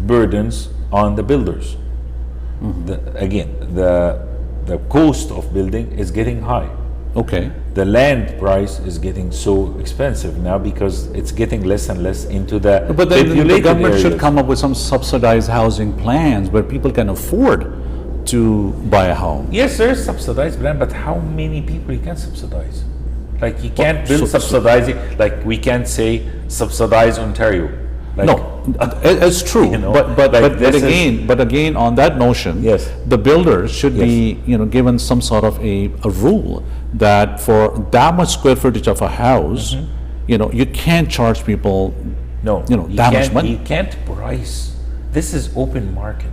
S2: burdens on the builders. The cost of building is getting high.
S1: Okay.
S2: The land price is getting so expensive now because it's getting less and less into the
S1: But then the
S2: populated
S1: government
S2: areas.
S1: should come up with some subsidized housing plans where people can afford to buy a home.
S2: Yes, there's subsidized plan, but how many people you can subsidize? Like you can't build
S1: so-
S2: subsidizing. Like we can't say subsidize Ontario. Like,
S1: No, it's true. But again, on that notion,
S2: Yes.
S1: the builders should be given some sort of a rule that for that much square footage of a house, you can't charge people
S2: no,
S1: that much money.
S2: You can't price. This is open market.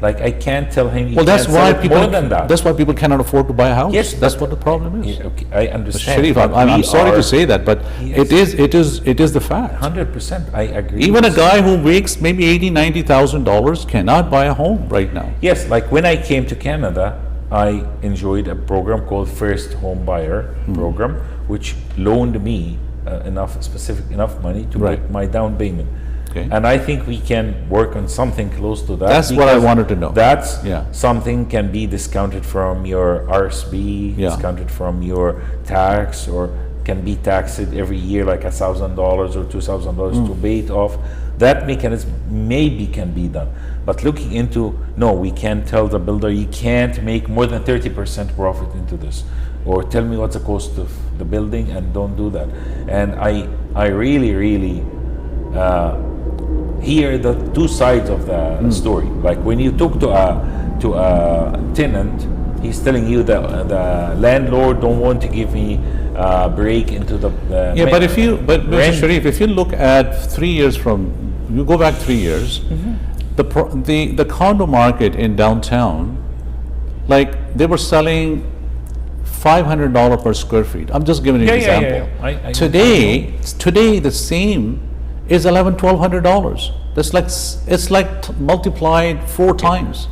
S2: Like I can't tell him. You
S1: Well, that's
S2: can't sell
S1: why
S2: it
S1: people.
S2: more than that.
S1: That's why people cannot afford to buy a house.
S2: Yes,
S1: That's what the problem is.
S2: Yeah, okay, I understand.
S1: Sharif,
S2: but
S1: I'm
S2: we
S1: sorry
S2: are-
S1: to say that, but
S2: Yes.
S1: it is the fact.
S2: 100%, I agree.
S1: Even a
S2: with
S1: guy who makes maybe $80,000-$90,000 cannot buy a home right now.
S2: Yes, like when I came to Canada, I enjoyed a program called First Home Buyer Program, which loaned me enough money to
S1: Right.
S2: get my down payment.
S1: Okay.
S2: And I think we can work on something close to that.
S1: That's what I
S2: because
S1: wanted to know.
S2: That's
S1: Yeah.
S2: something can be discounted from your RSB,
S1: Yeah.
S2: discounted from your tax, or can be taxed every year like $1,000 or $2,000 to pay it off. That mechanism maybe can be done. But looking into, no, we can't tell the builder you can't make more than 30% profit into this, or tell me what's the cost of the building, and don't do that. And I really hear the two sides of the story. Like when you talk to a tenant, he's telling you that the landlord don't want to give me a break into the
S1: Yeah, but Mr.
S2: rent.
S1: Sharif, if you look at 3 years you go back 3 years, the condo market in downtown, like they were selling $500 per square feet. I'm just giving you an
S2: Yeah.
S1: example.
S2: I
S1: Today the same is $1,100-$1,200. It's like multiplied 4 times.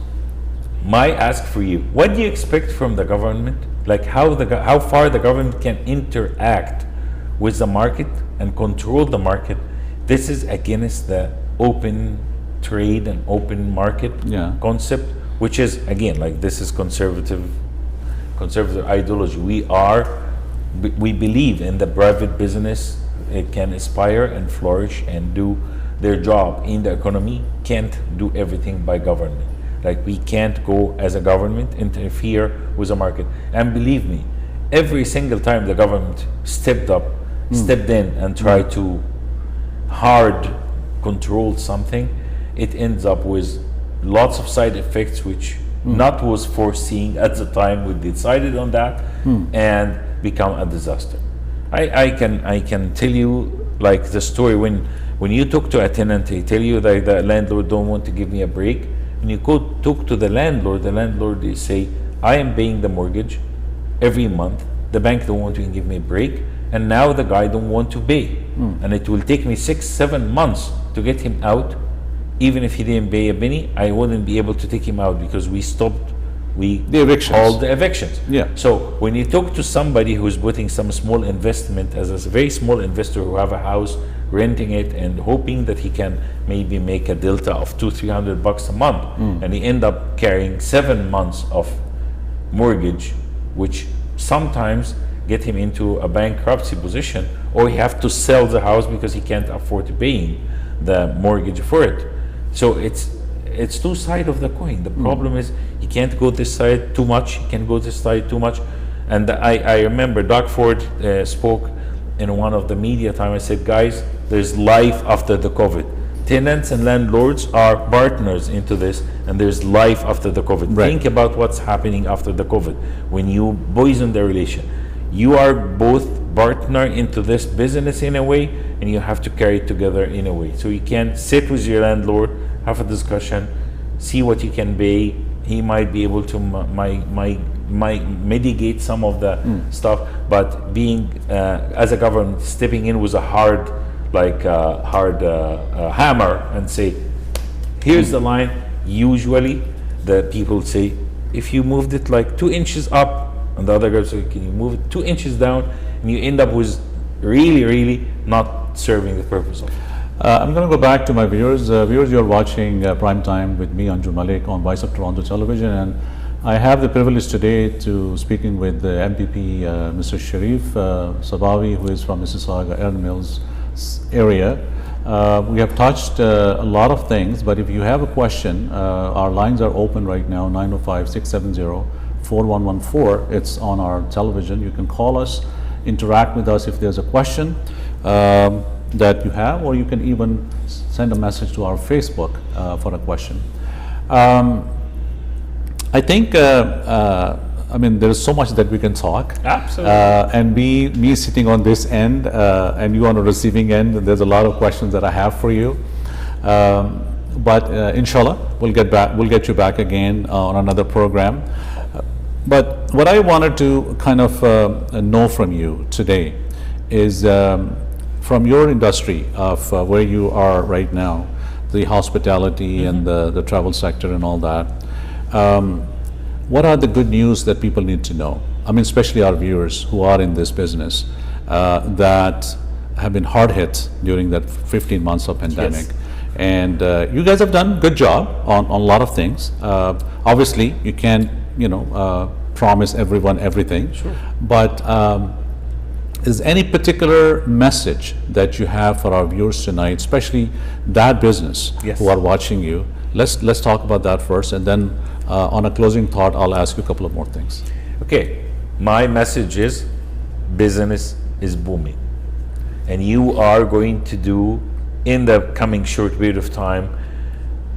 S2: My ask for you: what do you expect from the government? Like how far the government can interact with the market and control the market? This is against the open trade and open market concept, which is again like this is conservative ideology. We believe in the private business. It can aspire and flourish and do their job in the economy. Can't do everything by government. Like we can't go as a government interfere with the market. And believe me, every single time the government stepped in and tried to hard control something, it ends up with lots of side effects which not was foreseen at the time we decided on that, and become a disaster. I can tell you like the story when you talk to a tenant, they tell you that the landlord don't want to give me a break. When you go talk to the landlord they say, I am paying the mortgage every month. The bank don't want to give me a break, and now the guy don't want to pay, and it will take me 6-7 months to get him out. Even if he didn't pay a penny, I wouldn't be able to take him out because we
S1: The evictions.
S2: all the evictions.
S1: Yeah.
S2: So when you talk to somebody who's putting some small investment as a very small investor who have a house, renting it and hoping that he can maybe make a delta of $200-300 a month, and he end up carrying 7 months of mortgage, which sometimes get him into a bankruptcy position, or he have to sell the house because he can't afford to paying the mortgage for it. So it's two sides of the coin. The problem is he can't go this side too much, he can go this side too much. And I remember Doug Ford spoke in one of the media time. I said, guys, there's life after the COVID. Tenants and landlords are partners into this, and there's life after the COVID.
S1: Right.
S2: Think about what's happening after the COVID. When you poison the relation, you are both partner into this business in a way, and you have to carry it together in a way. So you can sit with your landlord, have a discussion, see what you can pay. He might be able to mitigate some of the stuff, but being as a government stepping in with a hard hammer and say, here's the line. Usually the people say, if you moved it like 2 inches up, and the other guy say, can you move it 2 inches down, and you end up with really not serving the purpose of it.
S1: I'm going to go back to my viewers. Viewers, you're watching Prime Time with me, Anjum Malik, on Voice of Toronto Television, and I have the privilege today to speaking with the MPP, Mr. Sharif Sabawi, who is from Mississauga, Erin Mills area. We have touched a lot of things, but if you have a question, our lines are open right now, 905-670-4114. It's on our television. You can call us, interact with us if there's a question that you have, or you can even send a message to our Facebook for a question. I think, I mean, there is so much that we can talk.
S2: Absolutely.
S1: And me sitting on this end and you on the receiving end, there's a lot of questions that I have for you. But inshallah, we'll get you back again on another program. But what I wanted to kind of know from you today is from your industry of where you are right now, the hospitality and the travel sector and all that. What are the good news that people need to know? I mean, especially our viewers who are in this business that have been hard hit during that 15 months of pandemic.
S2: Yes.
S1: And you guys have done a good job on a lot of things. Obviously, you can't, promise everyone everything.
S2: Sure.
S1: But is any particular message that you have for our viewers tonight, especially that business
S2: Yes.
S1: who are watching you? Let's talk about that first, and then on a closing thought, I'll ask you a couple of more things.
S2: Okay, my message is business is booming, and you are going to do in the coming short period of time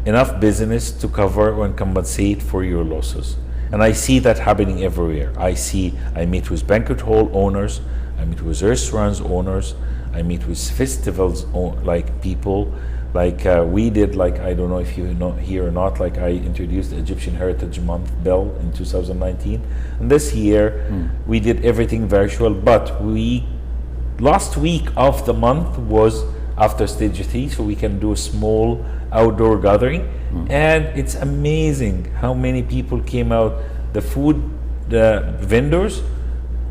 S2: enough business to cover and compensate for your losses. And I see that happening everywhere. I meet with banquet hall owners, I meet with restaurants owners, I meet with festivals like people, like we did, like I don't know if you know here or not, like I introduced the Egyptian Heritage Month bill in 2019, and this year we did everything virtual, but last week of the month was after stage 3, so we can do a small outdoor gathering, and it's amazing how many people came out. The vendors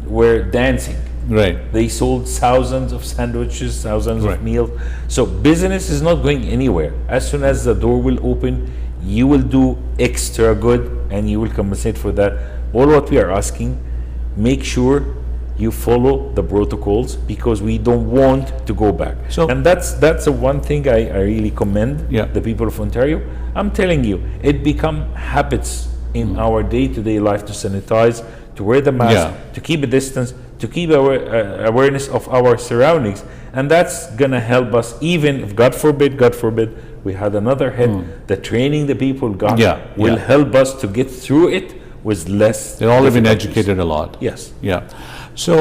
S2: were dancing.
S1: Right.
S2: They sold thousands of sandwiches, thousands
S1: Right.
S2: of meals. So business is not going anywhere. As soon as the door will open, you will do extra good and you will compensate for that. All what we are asking, make sure you follow the protocols, because we don't want to go back.
S1: So-
S2: and that's the one thing I really commend
S1: Yeah.
S2: the people of Ontario. I'm telling you, it become habits in our day-to-day life to sanitize, to wear the mask,
S1: Yeah.
S2: to keep a distance, to keep our awareness of our surroundings, and that's gonna help us. Even if God forbid, we had another hit, the training the people got will help us to get through it with less.
S1: They've all been
S2: difficulties.
S1: educated a lot.
S2: Yes.
S1: Yeah. So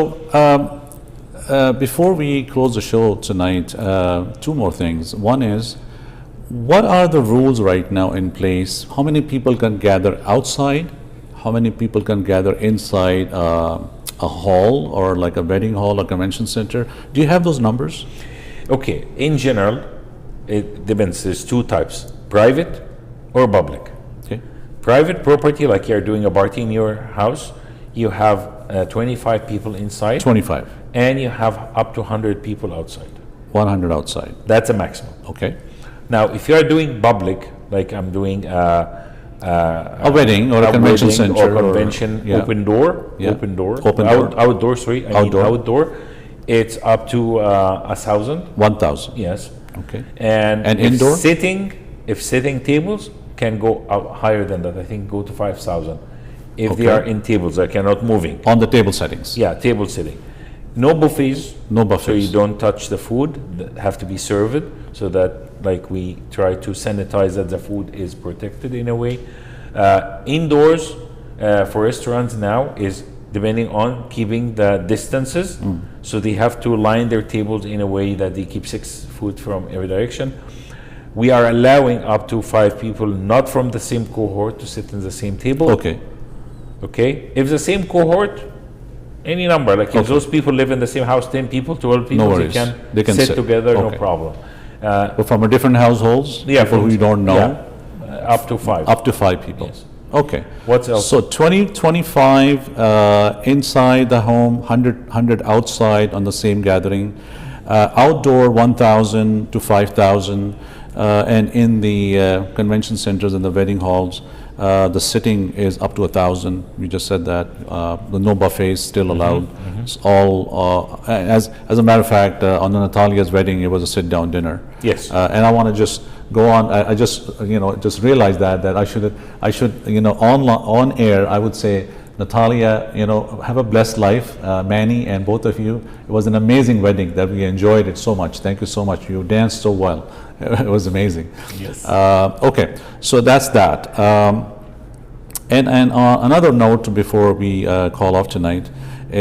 S1: before we close the show tonight, two more things. One is, what are the rules right now in place? How many people can gather outside? How many people can gather inside a hall, or like a wedding hall or convention center? Do you have those numbers?
S2: Okay. In general, it depends. There's two types: private or public.
S1: Okay.
S2: Private property, like you're doing a party in your house, you have 25 people inside,
S1: 25.
S2: and you have up to 100 people outside.
S1: 100 outside.
S2: That's a maximum.
S1: Okay.
S2: Now, if you are doing public, like I'm doing
S1: A wedding or a convention
S2: wedding
S1: center
S2: or convention,
S1: yeah.
S2: open door,
S1: Yeah.
S2: open door,
S1: Open door.
S2: outdoor. Sorry, I
S1: Outdoor.
S2: mean outdoor. It's up to 1,000.
S1: 1,000.
S2: Yes.
S1: Okay.
S2: And
S1: And indoor?
S2: If sitting tables can go out higher than that, I think go to 5,000. If they
S1: Okay.
S2: are in tables, like you're not moving.
S1: On the table settings.
S2: Yeah, table sitting. No buffets.
S1: No
S2: So
S1: buffets.
S2: you don't touch the food that have to be served, so that like we try to sanitize that the food is protected in a way. Indoors for restaurants now is depending on keeping the distances. So they have to line their tables in a way that they keep 6 foot from every direction. We are allowing up to 5 people not from the same cohort to sit in the same table.
S1: Okay.
S2: Okay. If the same cohort, any number, like if those people live in the same house, 10 people, 12 people,
S1: No
S2: they
S1: worries.
S2: can,
S1: They can
S2: sit
S1: sit.
S2: together, no
S1: Okay.
S2: problem.
S1: But from a different households,
S2: Yeah,
S1: people
S2: from-
S1: who you don't know,
S2: yeah, up to 5.
S1: up to 5 people.
S2: Yes.
S1: Okay.
S2: What's else?
S1: So 25 inside the home, 100 outside on the same gathering, outdoor 1,000 to 5,000, and in the convention centers and the wedding halls, the sitting is up to 1,000. You just said that. The no buffets still allowed. It's all, as a matter of fact, on Natalia's wedding, it was a sit-down dinner.
S2: Yes.
S1: And I want to just go on. I just just realized that I should on air I would say, Natalia, have a blessed life, Manny, and both of you. It was an amazing wedding that we enjoyed it so much. Thank you so much. You danced so well. It was amazing.
S2: Yes.
S1: Okay, so that's that. And another note before we call off tonight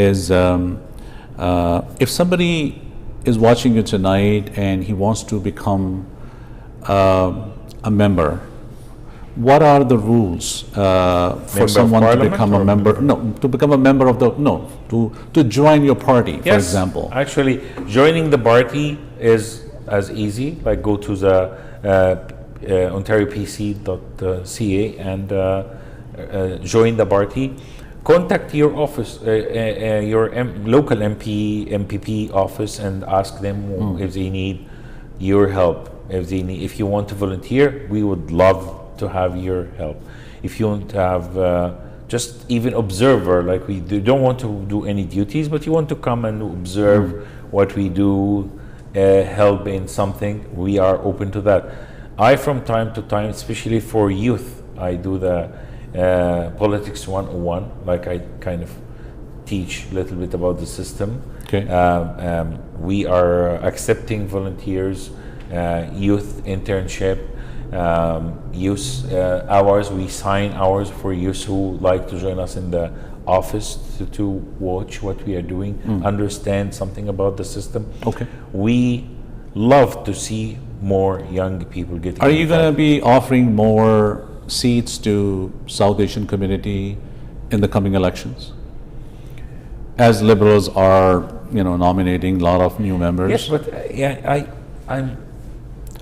S1: is if somebody is watching you tonight and he wants to become a member, what are the rules for
S2: Member of
S1: someone to
S2: Parliament
S1: become a
S2: or
S1: member? No, to become a member of to join your party, for
S2: Yes.
S1: example.
S2: Actually, joining the party is as easy. Like go to the OntarioPC.ca and join the party. Contact your office, your local MPP office, and ask them if they need your help. If you want to volunteer, we would love to have your help. If you want to have just even observer, like we don't want to do any duties, but you want to come and observe what we do, help in something, we are open to that. I, from time to time, especially for youth, I do the Politics 101, like I kind of teach a little bit about the system.
S1: Okay.
S2: We are accepting volunteers, youth internship, youth hours. We sign hours for youth who like to join us in the office to watch what we are doing, understand something about the system.
S1: Okay.
S2: We love to see more young people getting
S1: Are you going to
S2: involved.
S1: be offering more seats to South Asian community in the coming elections? As liberals are, nominating a lot of new members.
S2: Yes, but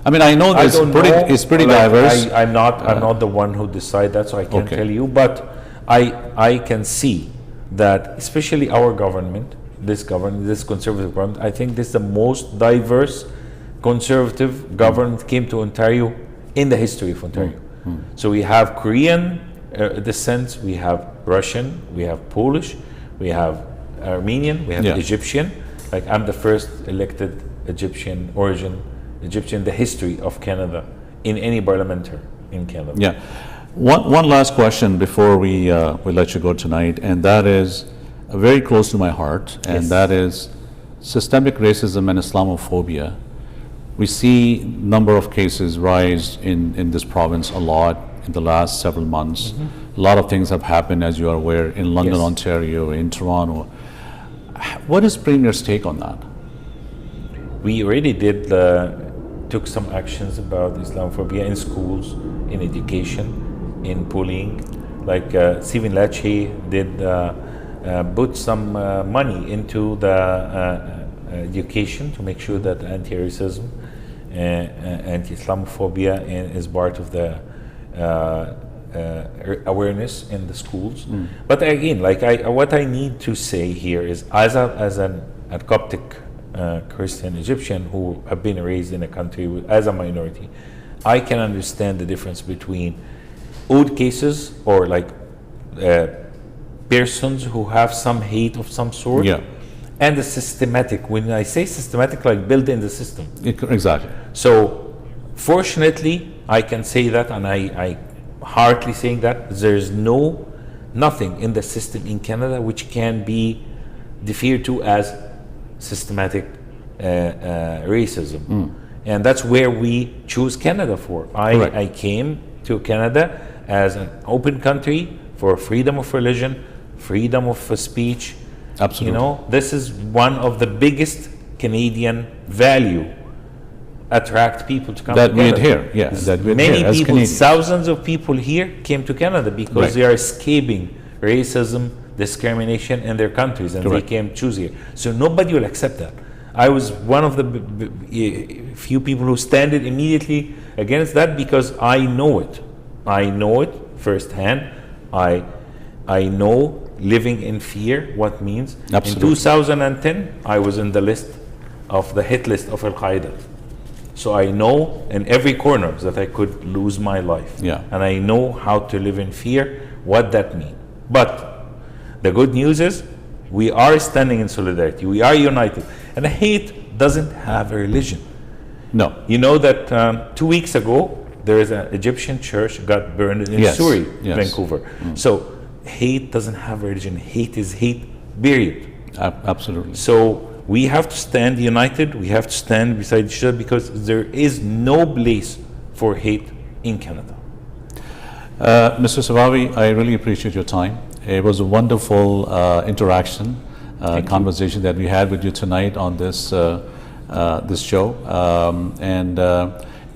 S1: I mean, I know
S2: I
S1: it's
S2: don't
S1: pretty,
S2: know.
S1: it's pretty
S2: Like,
S1: diverse.
S2: I'm not the one who decide that, so I can't
S1: Okay.
S2: tell you. But I can see that, especially our government, this conservative government, I think this is the most diverse conservative government came to Ontario in the history of Ontario. So we have Korean descent, we have Russian, we have Polish, we have Armenian, we have
S1: Yeah.
S2: Egyptian. Like I'm the first elected Egyptian in the history of Canada in any parliamentary in Canada.
S1: Yeah. One last question before we let you go tonight, and that is, very close to my heart, and
S2: Yes.
S1: that is systemic racism and Islamophobia. We see number of cases rise in this province a lot in the last several months. A lot of things have happened, as you are aware, in London,
S2: Yes.
S1: Ontario, in Toronto. What is Premier's take on that?
S2: We already took some actions about Islamophobia in schools, in education, in bullying. Like Stephen Lecce did put some money into the education to make sure that anti-racism, anti-Islamophobia is part of the awareness in the schools. But again, like what I need to say here is, as a Coptic Christian Egyptian who have been raised in a country as a minority, I can understand the difference between odd cases or like persons who have some hate of some sort,
S1: Yeah.
S2: and the systematic. When I say systematic, like built in the system.
S1: Exactly.
S2: So fortunately, I can say that, and I heartily saying that there's nothing in the system in Canada which can be referred to as systematic racism. And that's where we choose Canada for.
S1: Correct.
S2: I came to Canada as an open country for freedom of religion, freedom of speech.
S1: Absolutely.
S2: You know, this is one of the biggest Canadian value attract people to come
S1: That
S2: to
S1: we
S2: Canada.
S1: adhere, yeah, that we
S2: Many
S1: adhere as
S2: people,
S1: Canadians.
S2: thousands of people here came to Canada because
S1: Right.
S2: they are escaping racism, discrimination in their countries, and
S1: Correct.
S2: they came choose here. So nobody will accept that. I was one of the few people who standed immediately against that because I know it. I know it firsthand. I know living in fear what means.
S1: Absolutely.
S2: In 2010, I was in the list of the hit list of Al Qaeda. So I know in every corner that I could lose my life.
S1: Yeah.
S2: And I know how to live in fear, what that means. But the good news is we are standing in solidarity. We are united. And hate doesn't have a religion.
S1: No.
S2: You know that 2 weeks ago, there is an Egyptian church got burned in
S1: Yes,
S2: Surrey,
S1: yes.
S2: Vancouver. So hate doesn't have a religion. Hate is hate, period.
S1: Absolutely.
S2: So we have to stand united. We have to stand beside each other because there is no place for hate in Canada.
S1: Mr. Sabawi, I really appreciate your time. It was a wonderful interaction, conversation that we had with you tonight on this this show.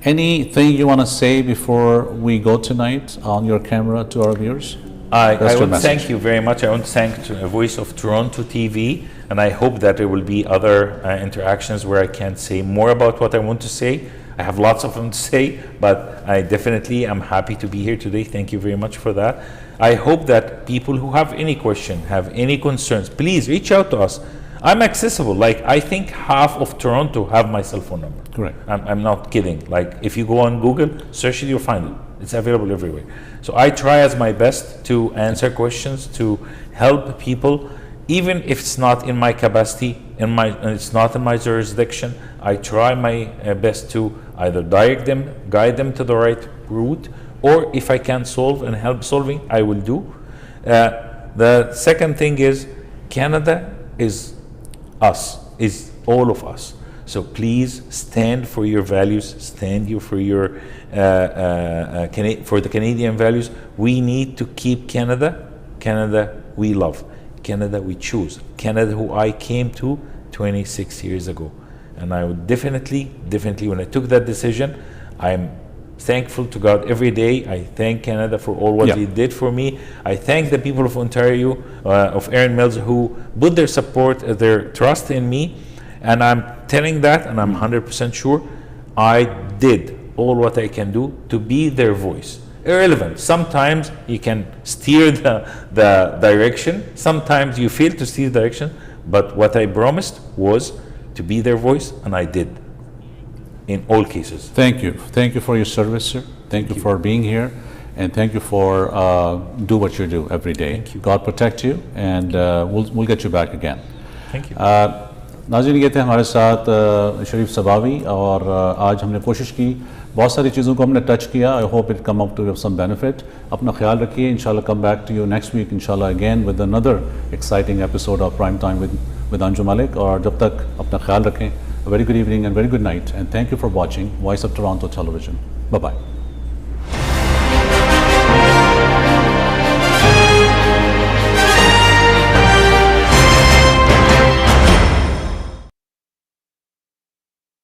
S1: Anything you want to say before we go tonight on your camera to our viewers?
S2: I
S1: That's your
S2: want to
S1: message.
S2: thank you very much. I want to thank Voice of Toronto TV, and I hope that there will be other interactions where I can say more about what I want to say. I have lots of them to say, but I definitely am happy to be here today. Thank you very much for that. I hope that people who have any question, have any concerns, please reach out to us. I'm accessible. Like, I think half of Toronto have my cell phone number.
S1: Correct.
S2: I'm not kidding. Like, if you go on Google, search it, you'll find it. It's available everywhere. So I try as my best to answer questions, to help people, even if it's not in my capacity, it's not in my jurisdiction. I try my best to either direct them, guide them to the right route, or if I can solve and help solving, I will do. The second thing is, Canada is us, is all of us. So please stand for your values, stand for your for the Canadian values. We need to keep Canada, Canada we love, Canada we choose, Canada who I came to 26 years ago. And I would definitely, when I took that decision, I'm thankful to God every day. I thank Canada for all what He did for me. I thank the people of Ontario, of Erin Mills, who put their support, their trust in me. And I'm telling that, and I'm 100% sure, I did all what I can do to be their voice. Irrelevant. Sometimes you can steer the direction. Sometimes you fail to steer the direction. But what I promised was to be their voice, and I did. In all cases.
S1: Thank you. Thank you for your service, sir. Thank you for being here, and thank you for do what you do every day.
S2: Thank you.
S1: God protect you, and we'll get you back again.
S2: Thank you.
S1: नाज़रीन, ये थे हमारे साथ शरीफ सबावी, और आज हमने कोशिश की बहुत सारी चीज़ों को हमने टच किया. I hope it come up to some benefit. अपना ख्याल रखिए. इंशाल्लाह come back to you next week इंशाल्लाह again with another exciting episode of prime time with Anjum Malik. और जब तक अपना ख्याल रखें. A very good evening and very good night, and thank you for watching Voice of Toronto Television. Bye-bye.